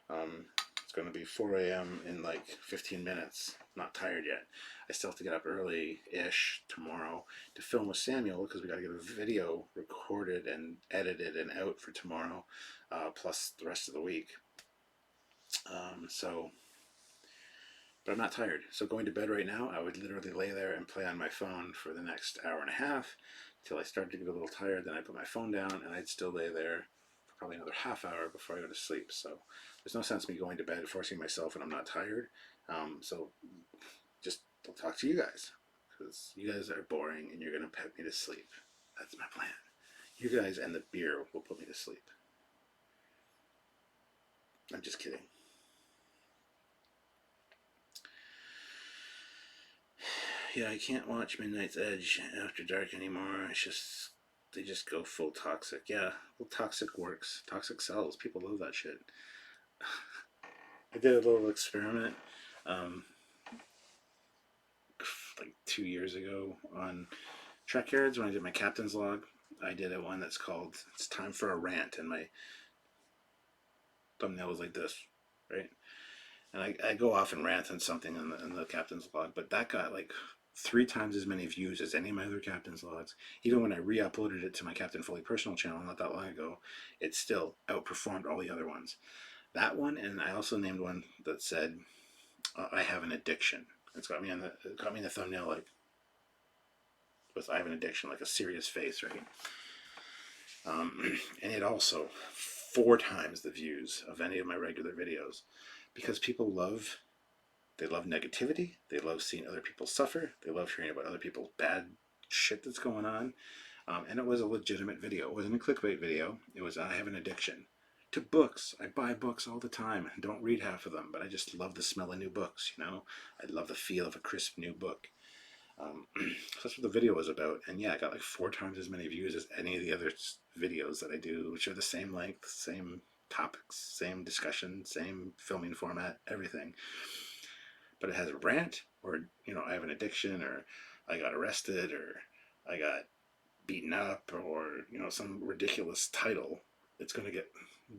It's going to be 4 a.m. in like 15 minutes. Not tired yet. I still have to get up early-ish tomorrow to film with Samuel because we got to get a video recorded and edited and out for tomorrow, plus the rest of the week. But I'm not tired. So going to bed right now, I would literally lay there and play on my phone for the next hour and a half until I started to get a little tired. Then I put my phone down and I'd still lay there for probably another half hour before I go to sleep. So there's no sense me going to bed forcing myself when I'm not tired. So just I'll talk to you guys because you guys are boring and you're going to put me to sleep. That's my plan. You guys and the beer will put me to sleep. I'm just kidding. Yeah, I can't watch Midnight's Edge after dark anymore. They just go full toxic. Yeah, well, toxic works. Toxic sells. People love that shit. I did a little experiment, like 2 years ago on Trekyards when I did my captain's log. I did one that's called "It's Time for a Rant," and my thumbnail was like this, right? And I go off and rant on something in the captain's log, but that got like 3 times as many views as any of my other captain's logs. Even when I re-uploaded it to my Captain Foley personal channel not that long ago, it still outperformed all the other ones. That one, and I also named one that said, I have an addiction. It got me in the thumbnail, like, with I have an addiction, like a serious face, right? And it also 4 times the views of any of my regular videos, because people love negativity. They love seeing other people suffer. They love hearing about other people's bad shit that's going on. And it was a legitimate video. It wasn't a clickbait video. It was, I have an addiction to books. I buy books all the time. I don't read half of them, but I just love the smell of new books, you know? I love the feel of a crisp new book. So that's what the video was about. And yeah, I got like 4 times as many views as any of the other videos that I do, which are the same length, same topics, same discussion, same filming format, everything. But it has a rant, or, you know, I have an addiction, or I got arrested, or I got beaten up, or, you know, some ridiculous title. It's going to get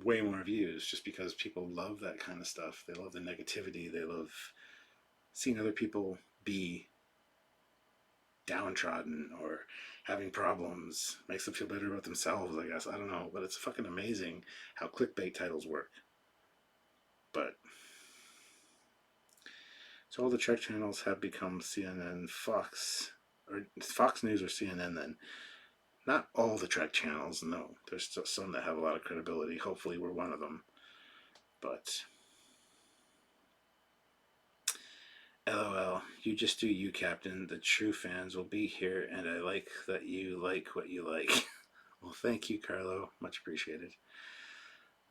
way more views just because people love that kind of stuff. They love the negativity. They love seeing other people be downtrodden or having problems. Makes them feel better about themselves, I guess. I don't know, but it's fucking amazing how clickbait titles work. But so all the Trek channels have become CNN, Fox, or Fox News or CNN then. Not all the Trek channels, no. There's still some that have a lot of credibility. Hopefully we're one of them. But LOL, you just do you, Captain. The true fans will be here, and I like that you like what you like. Well, thank you, Carlo. Much appreciated.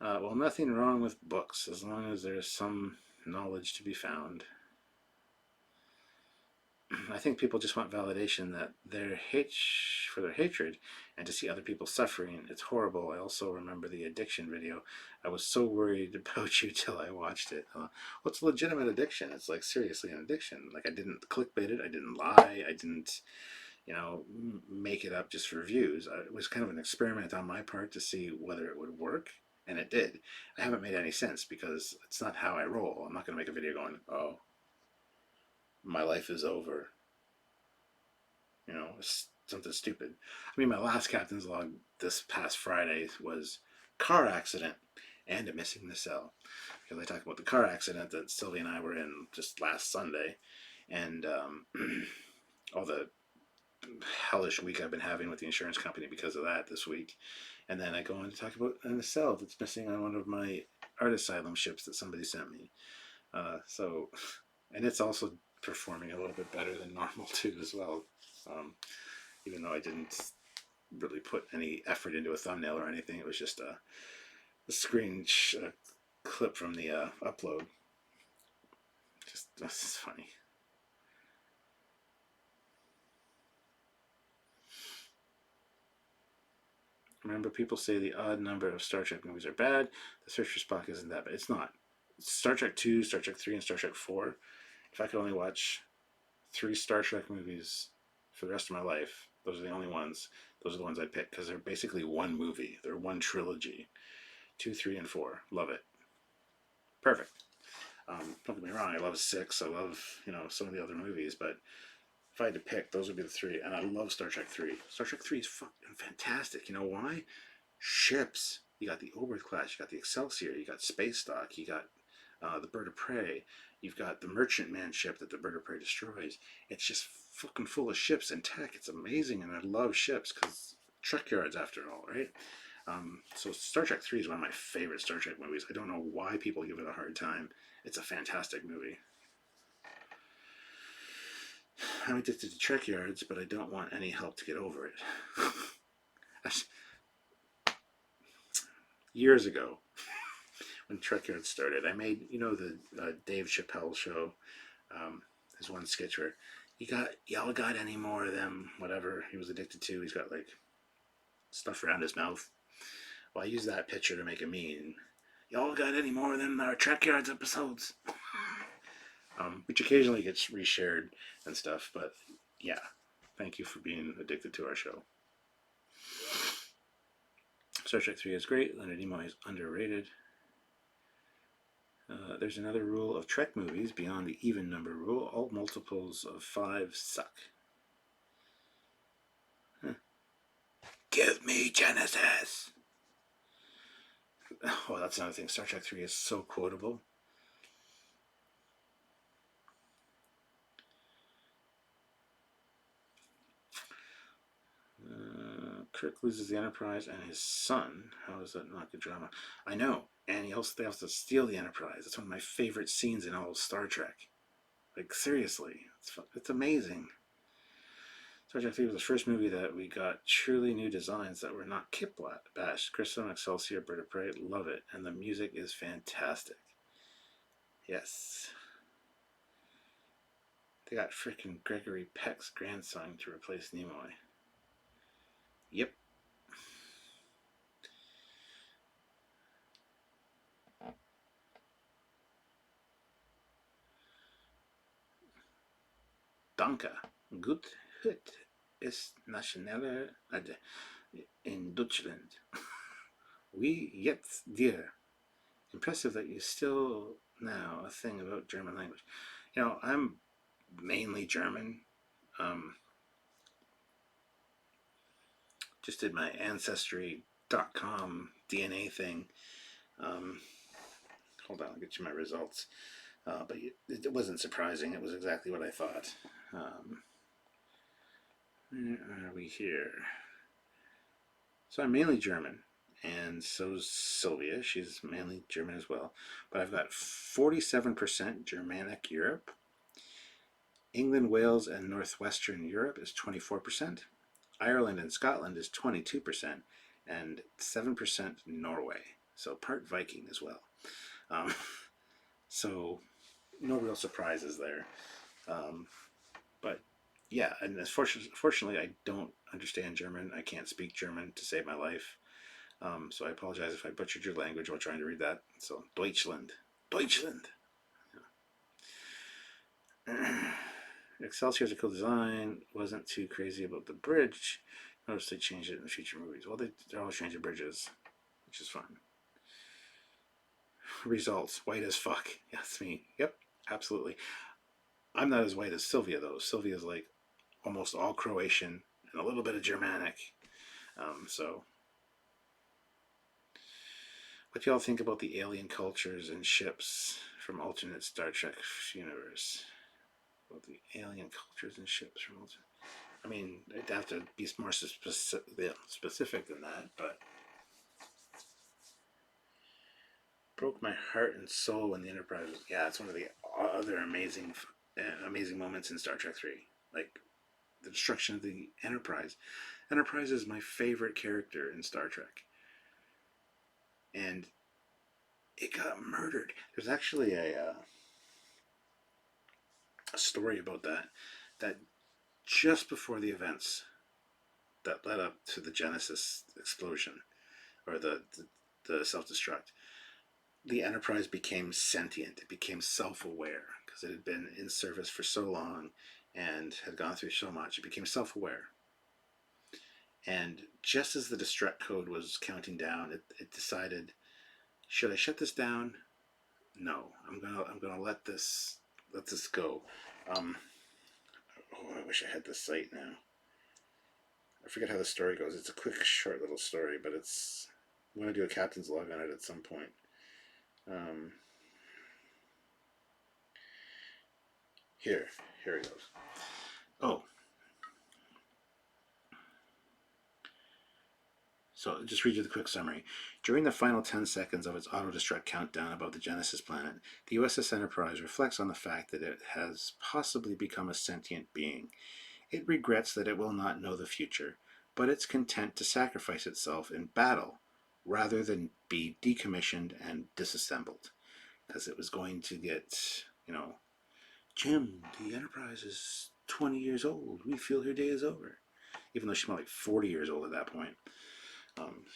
Well, nothing wrong with books, as long as there's some knowledge to be found. I think people just want validation that for their hatred, and to see other people suffering. It's horrible. I also remember the addiction video. I was so worried about you till I watched it. What's legitimate addiction? It's like seriously an addiction. Like I didn't clickbait it. I didn't lie. I didn't, you know, make it up just for views. It was kind of an experiment on my part to see whether it would work. And it did. I haven't made any sense because it's not how I roll. I'm not going to make a video going, oh, my life is over. You know, something stupid. I mean, my last captain's log this past Friday was car accident and a missing nacelle. Because I talked about the car accident that Sylvie and I were in just last Sunday. And all the hellish week I've been having with the insurance company because of that this week. And then I go on to talk about a nacelle that's missing on one of my art asylum ships that somebody sent me. And it's also performing a little bit better than normal too as well. Even though I didn't really put any effort into a thumbnail or anything, it was just a screen clip from the upload. Just that's funny. Remember, people say the odd number of Star Trek movies are bad. The Search for Spock isn't that bad. It's not. Star Trek 2, Star Trek 3, and Star Trek 4. If I could only watch 3 Star Trek movies for the rest of my life, those are the only ones. Those are the ones I'd pick because they're basically one movie. They're one trilogy. 2, 3, and 4. Love it. Perfect. Don't get me wrong. I love 6. I love, you know, some of the other movies, but if I had to pick, those would be the 3. And I love Star Trek 3. Star Trek 3 is fucking fantastic. You know why? Ships. You got the Oberth class. You got the Excelsior. You got Space Dock. You got the Bird of Prey. You've got the Merchantman ship that the Bird of Prey destroys. It's just fucking full of ships and tech. It's amazing, and I love ships because Trekyards, after all, right? So Star Trek 3 is one of my favorite Star Trek movies. I don't know why people give it a hard time. It's a fantastic movie. I'm addicted to Trekyards, but I don't want any help to get over it. Years ago, when Trekyards started, I made, you know, the Dave Chappelle show. There's one sketch where y'all got any more of them, whatever he was addicted to. He's got like stuff around his mouth. Well, I use that picture to make a meme. Y'all got any more of them Trekyards episodes? Which occasionally gets reshared and stuff, but yeah, thank you for being addicted to our show. Star Trek 3 is great. Leonard Nimoy is underrated. There's another rule of Trek movies beyond the even number rule. All multiples of 5 suck. Huh. Give me Genesis! Oh, that's another thing. Star Trek 3 is so quotable. Kirk loses the Enterprise and his son. How is that not good drama? I know. And they also steal the Enterprise. It's one of my favorite scenes in all of Star Trek. Like, seriously. It's amazing. Star Trek 3 was the first movie that we got truly new designs that were not kit bashed. Crystal, Excelsior, Bird of Prey, love it. And the music is fantastic. Yes. They got freaking Gregory Peck's grandson to replace Nimoy. Yep. Danke. Gut ist nationale in Deutschland. Wie jetzt dir. Impressive that you still know a thing about German language. You know, I'm mainly German. Just did my Ancestry.com DNA thing. Hold on, I'll get you my results. But it wasn't surprising. It was exactly what I thought. Where are we here? So I'm mainly German, and so's Sylvia. She's mainly German as well. But I've got 47% Germanic Europe. England, Wales, and Northwestern Europe is 24%. Ireland and Scotland is 22%, and 7% Norway. So part Viking as well. So no real surprises there. But yeah, and fortunately, I don't understand German. I can't speak German to save my life. So I apologize if I butchered your language while trying to read that. So Deutschland. Excelsior's a cool design. Wasn't too crazy about the bridge. Notice they changed it in the future movies. Well, they're always changing bridges, which is fun. Results. White as fuck. Yeah, that's me. Yep, absolutely. I'm not as white as Sylvia, though. Sylvia's like almost all Croatian and a little bit of Germanic. So, what do y'all think about the alien cultures and ships from alternate Star Trek universe? About the alien cultures and ships from alternate. I mean, I'd have to be more specific than that, but broke my heart and soul when the Enterprise. Yeah, it's one of the other amazing moments in Star Trek 3. Like the destruction of the Enterprise. Enterprise is my favorite character in Star Trek, and it got murdered. There's actually a story about that just before the events that led up to the Genesis explosion or the self-destruct, the Enterprise became sentient. It became self-aware because it had been in service for so long and had gone through so much. It became self-aware. And just as the destruct code was counting down, it decided, should I shut this down? No, I'm gonna let this go. I wish I had the site now. I forget how the story goes. It's a quick, short little story, but I'm gonna do a captain's log on it at some point. Here he goes. Oh. So I'll just read you the quick summary. During the final 10 seconds of its auto-destruct countdown above the Genesis planet, the USS Enterprise reflects on the fact that it has possibly become a sentient being. It regrets that it will not know the future, but it's content to sacrifice itself in battle rather than be decommissioned and disassembled. Because it was going to get, Jim, the Enterprise is 20 years old. We feel her day is over. Even though she's more like 40 years old at that point.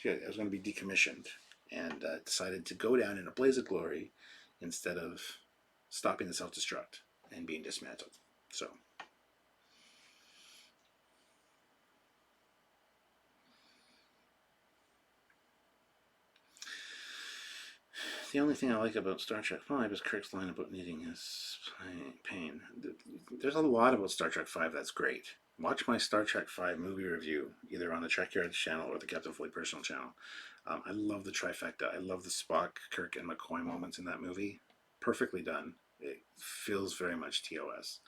It was going to be decommissioned and decided to go down in a blaze of glory instead of stopping the self-destruct and being dismantled. So, The only thing I like about Star Trek V is Kirk's line about needing his pain. There's a lot about Star Trek V that's great. Watch my Star Trek V movie review, either on the Trekyards channel or the Captain Foley personal channel. I love the trifecta. I love the Spock, Kirk, and McCoy moments in that movie. Perfectly done. It feels very much TOS.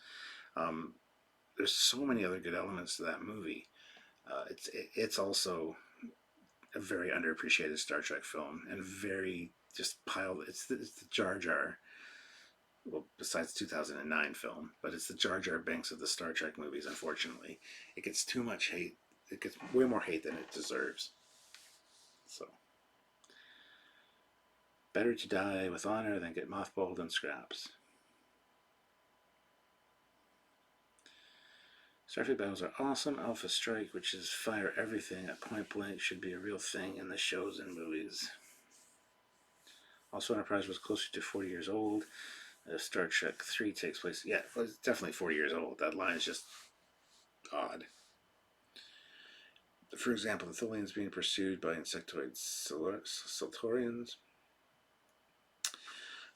There's so many other good elements to that movie. It's also a very underappreciated Star Trek film, and very just piled. It's the Jar Jar. Well, besides 2009 film, but it's the Jar Jar Binks of the Star Trek movies. Unfortunately, it gets too much hate. It gets way more hate than it deserves. So, better to die with honor than get mothballed in scraps. Starfleet battles are awesome. Alpha Strike, which is fire everything at point blank, should be a real thing in the shows and movies. Also, Enterprise was closer to 40 years old. Star Trek 3 takes place. Yeah, well, it's definitely 40 years old. That line is just odd. For example, the Tholians being pursued by insectoid Siltorians.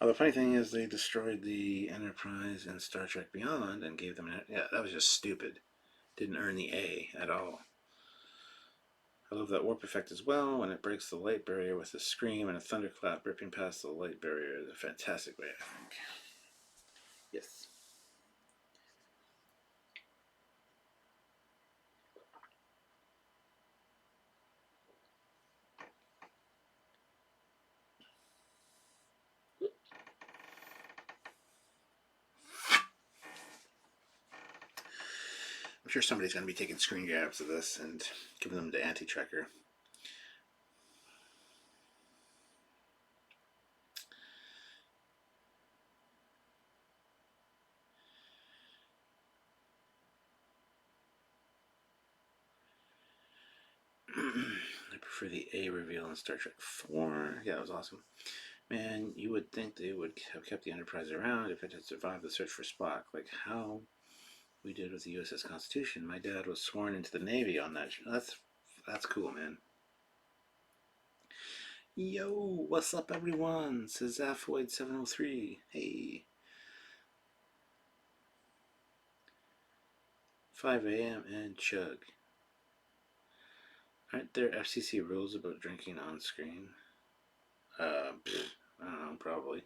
The funny thing is, they destroyed the Enterprise in Star Trek Beyond and gave them yeah, that was just stupid. Didn't earn the A at all. I love that warp effect as well when it breaks the light barrier with a scream and a thunderclap ripping past the light barrier. It's a fantastic way, I think. Yes. I'm sure somebody's going to be taking screen grabs of this and giving them to Anti-Trekker. I prefer the A reveal in Star Trek 4. Yeah, it was awesome. Man, you would think they would have kept the Enterprise around if it had survived the search for Spock, like how we did with the USS Constitution. My dad was sworn into the Navy on that. That's cool, man. Yo, what's up, everyone? Says Zaphoid703. Hey. 5 a.m. and chug. Aren't there FCC rules about drinking on screen? I don't know, probably.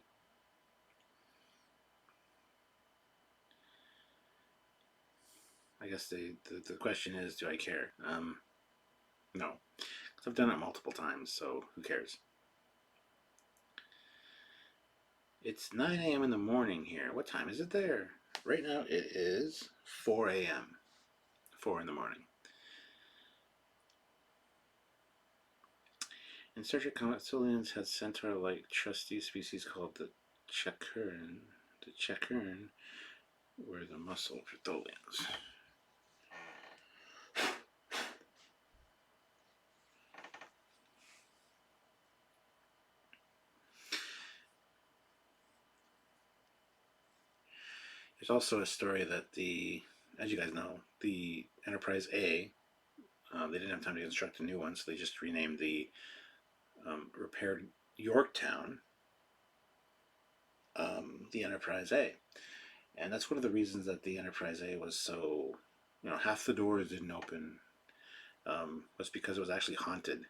I guess the question is, do I care? No. Because I've done it multiple times, so who cares? It's 9 a.m. in the morning here. What time is it there? Right now it is 4 a.m. 4 in the morning. In Star Trek Comet, Tholians had centaur-like trusty species called the Checkern. The Checkern were the muscle for Tholians. There's also a story that as you guys know, the Enterprise A, they didn't have time to construct a new one, so they just renamed the repaired Yorktown the Enterprise A. And that's one of the reasons that the Enterprise A was so, half the doors didn't open, was because it was actually haunted,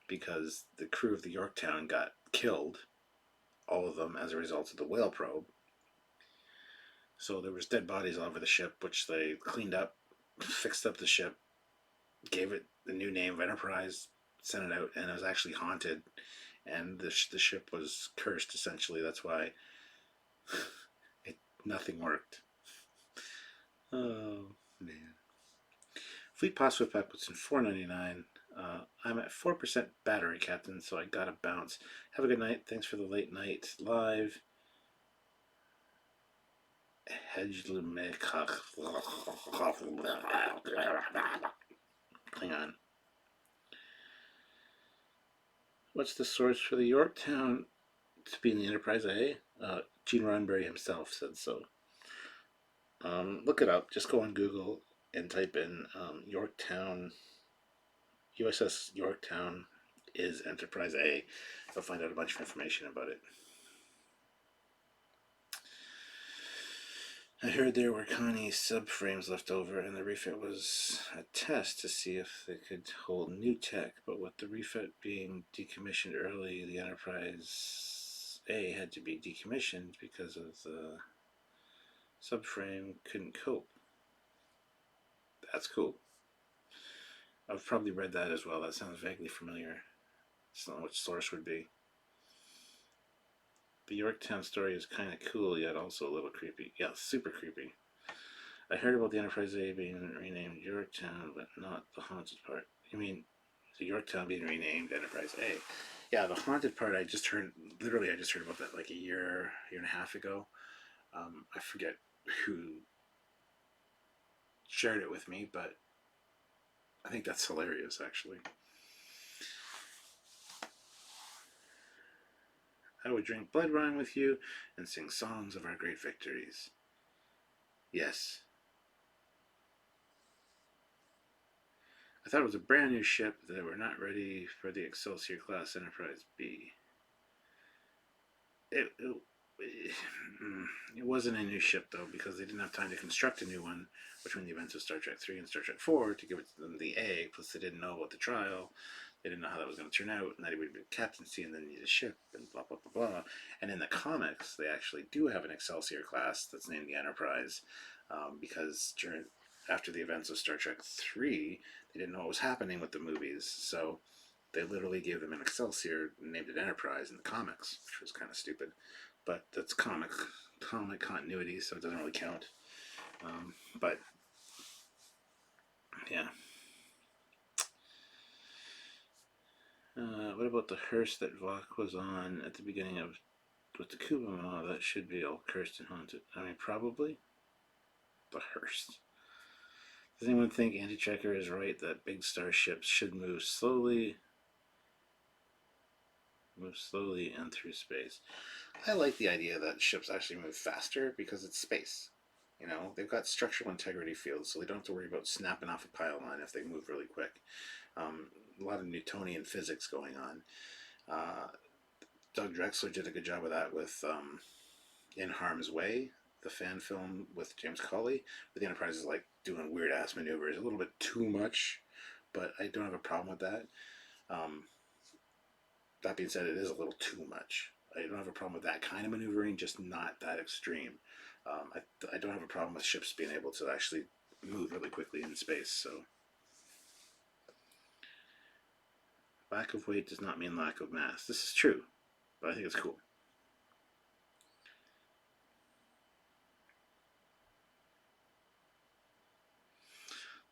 because the crew of the Yorktown got killed, all of them, as a result of the whale probe. So there was dead bodies all over the ship, which they cleaned up, fixed up the ship, gave it the new name of Enterprise, sent it out, and it was actually haunted, and the ship was cursed, essentially. That's why nothing worked. Oh, man. Fleet Pass with Pep was in $4.99. I'm at 4% battery, Captain, so I gotta bounce. Have a good night. Thanks for the late night live. Hang on. What's the source for the Yorktown to be in the Enterprise A? Gene Roddenberry himself said so. Look it up. Just go on Google and type in Yorktown, USS Yorktown is Enterprise A. You'll find out a bunch of information about it. I heard there were Connie subframes left over, and the refit was a test to see if they could hold new tech. But with the refit being decommissioned early, the Enterprise A had to be decommissioned because of the subframe couldn't cope. That's cool. I've probably read that as well. That sounds vaguely familiar. Just don't know which source would be. The Yorktown story is kind of cool, yet also a little creepy. Yeah, super creepy. I heard about the Enterprise A being renamed Yorktown, but not the haunted part. You mean the Yorktown being renamed Enterprise A? Yeah, the haunted part I just heard, literally I just heard about that like a year and a half ago. I forget who shared it with me, but I think that's hilarious actually. I would drink blood wine with you and sing songs of our great victories. Yes. I thought it was a brand new ship that were not ready for the Excelsior class Enterprise B. It wasn't a new ship though, because they didn't have time to construct a new one between the events of Star Trek 3 and Star Trek 4 to give it to them the A, plus they didn't know about the trial. They didn't know how that was going to turn out, and that he would be captaincy and then need a ship, and blah, blah, blah, blah. And in the comics, they actually do have an Excelsior class that's named the Enterprise, because after the events of Star Trek 3, they didn't know what was happening with the movies, so they literally gave them an Excelsior and named it Enterprise in the comics, which was kind of stupid. But that's comic continuity, so it doesn't really count. But yeah. What about the hearse that Vok was on at the beginning of with the Kuba? That should be all cursed and haunted. I mean, probably the hearse. Does anyone think Anti-Checker is right that big starships should move slowly and through space? I like the idea that ships actually move faster because it's space. You know, they've got structural integrity fields, so they don't have to worry about snapping off a pylon if they move really quick. A lot of Newtonian physics going on. Doug Drexler did a good job of that with In Harm's Way, the fan film with James Cawley, where the Enterprise is like doing weird ass maneuvers, a little bit too much, but I don't have a problem with that. That being said, it is a little too much. I don't have a problem with that kind of maneuvering, just not that extreme. I don't have a problem with ships being able to actually move really quickly in space. So, lack of weight does not mean lack of mass. This is true, but I think it's cool.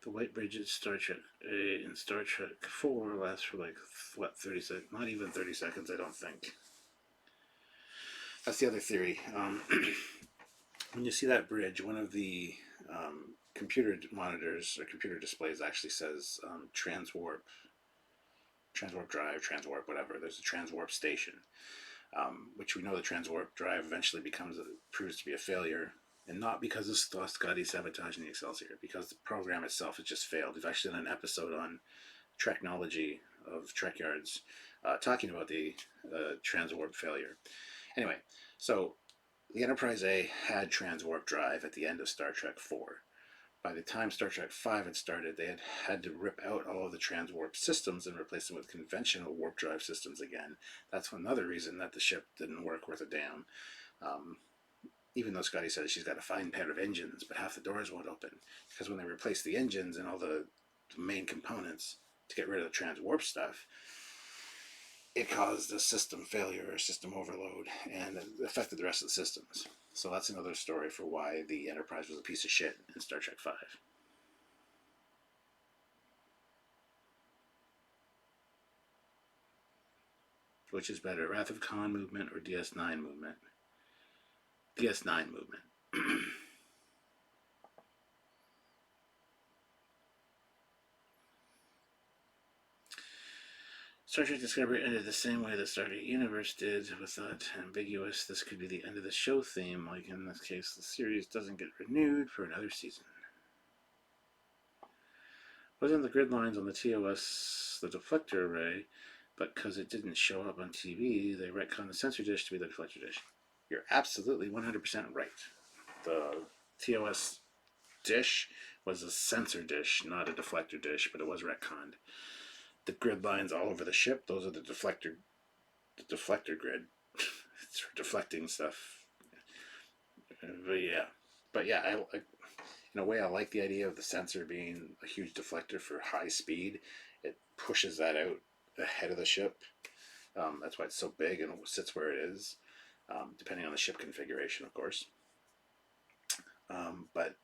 The White Bridges Star Trek in Star Trek 4 lasts for like, what, 30 seconds? Not even 30 seconds, I don't think. That's the other theory. When you see that bridge, one of the computer monitors or computer displays actually says transwarp drive, transwarp, whatever. There's a transwarp station, which we know the transwarp drive eventually proves to be a failure. And not because of Scotty sabotaging the Excelsior, because the program itself has just failed. We've actually done an episode on Treknology of Trekyards talking about the transwarp failure. Anyway, so the Enterprise A had transwarp drive at the end of Star Trek 4. By the time Star Trek 5 had started, they had to rip out all of the transwarp systems and replace them with conventional warp drive systems again. That's another reason that the ship didn't work worth a damn. Even though Scotty says she's got a fine pair of engines, but half the doors won't open. Because when they replaced the engines and all the main components to get rid of the transwarp stuff, it caused a system failure or system overload, and it affected the rest of the systems. So that's another story for why the Enterprise was a piece of shit in Star Trek 5. Which is better, Wrath of Khan movement or DS9 movement? DS9 movement. Star Trek Discovery ended the same way the Stargate Universe did, with that ambiguous, this could be the end of the show theme, like in this case the series doesn't get renewed for another season. Wasn't the grid lines on the TOS the deflector array, but because it didn't show up on TV, they retconned the sensor dish to be the deflector dish. You're absolutely 100% right. The TOS dish was a sensor dish, not a deflector dish, but it was retconned. The grid lines all over the ship, those are the deflector grid. It's for deflecting stuff. But yeah, in a way, I like the idea of the sensor being a huge deflector for high speed. It pushes that out ahead of the ship. That's why it's so big and it sits where it is, depending on the ship configuration, of course. But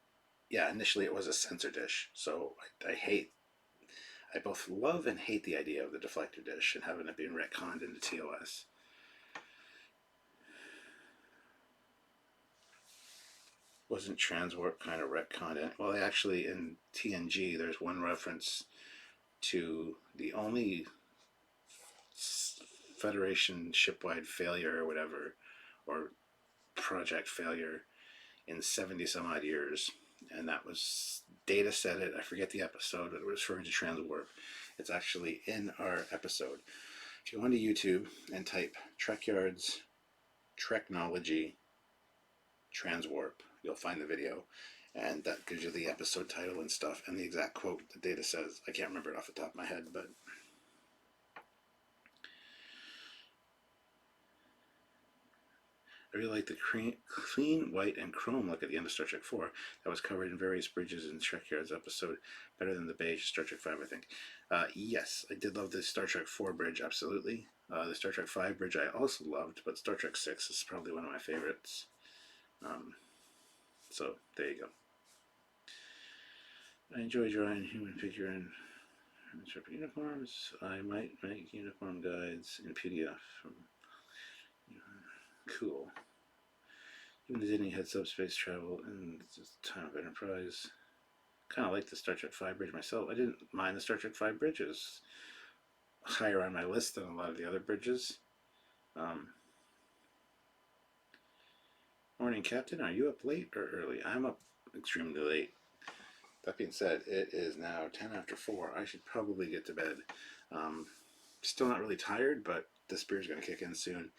yeah, initially it was a sensor dish, so I both love and hate the idea of the deflector dish and having it being retconned into TOS. Wasn't transwarp kind of retconned? Well, actually, in TNG, there's one reference to the only Federation shipwide failure or whatever, or project failure in 70 some odd years, and that was Data said it. I forget the episode, but it was referring to transwarp. It's actually in our episode. If you go onto YouTube and type Trekyards Technology transwarp, you'll find the video, and that gives you the episode title and stuff and the exact quote that Data says. I can't remember it off the top of my head, but I really like the clean white and chrome look at the end of Star Trek 4 that was covered in various bridges in Trekyards episode. Better than the beige Star Trek 5, I think. Yes, I did love the Star Trek 4 bridge, absolutely. The Star Trek 5 bridge I also loved, but Star Trek 6 is probably one of my favorites. So there you go. I enjoy drawing human figure and uniforms. I might make uniform guides in PDF. Cool. Even the Disney had subspace travel in the time of Enterprise. Kind of like the Star Trek 5 bridge myself. I didn't mind the Star Trek 5 bridge. It was higher on my list than a lot of the other bridges. Morning, Captain. Are you up late or early? I'm up extremely late. That being said, it is now 10 after 4. I should probably get to bed. Still not really tired, but this beer's going to kick in soon.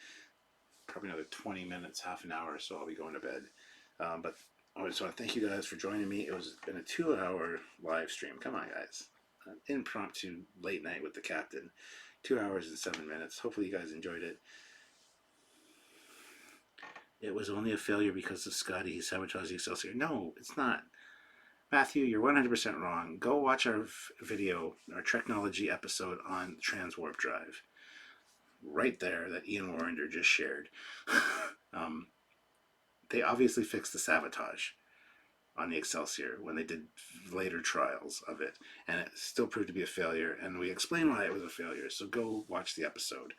Probably another 20 minutes, half an hour, so I'll be going to bed. But I just want to thank you guys for joining me. It's been a 2-hour live stream. Come on, guys. Impromptu late night with the captain. 2 hours and 7 minutes. Hopefully you guys enjoyed it. It was only a failure because of Scotty. He sabotaged the Excelsior. No, it's not. Matthew, you're 100% wrong. Go watch our video, our Technology episode on Transwarp Drive. Right there that Ian Warrender just shared. They obviously fixed the sabotage on the Excelsior when they did later trials of it, and it still proved to be a failure, and we explain why it was a failure, so go watch the episode.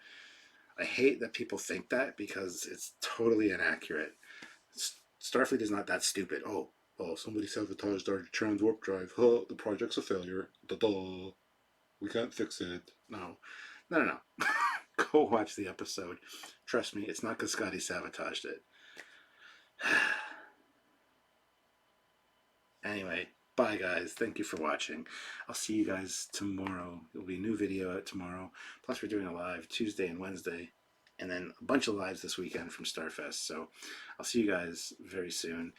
I hate that people think that because it's totally inaccurate. Starfleet is not that stupid. Oh, somebody sabotaged our transwarp drive. Oh, the project's a failure. Da-da. We can't fix it. No. Go watch the episode. Trust me, it's not because Scotty sabotaged it. Anyway, bye guys. Thank you for watching. I'll see you guys tomorrow. There'll be a new video out tomorrow. Plus we're doing a live Tuesday and Wednesday. And then a bunch of lives this weekend from Starfest. So I'll see you guys very soon.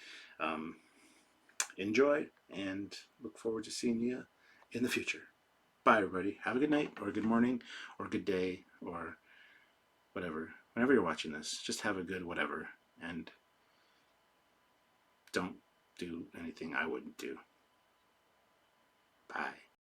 Enjoy and look forward to seeing you in the future. Bye everybody. Have a good night or a good morning or a good day or whatever. Whenever you're watching this, just have a good whatever. And don't do anything I wouldn't do. Bye.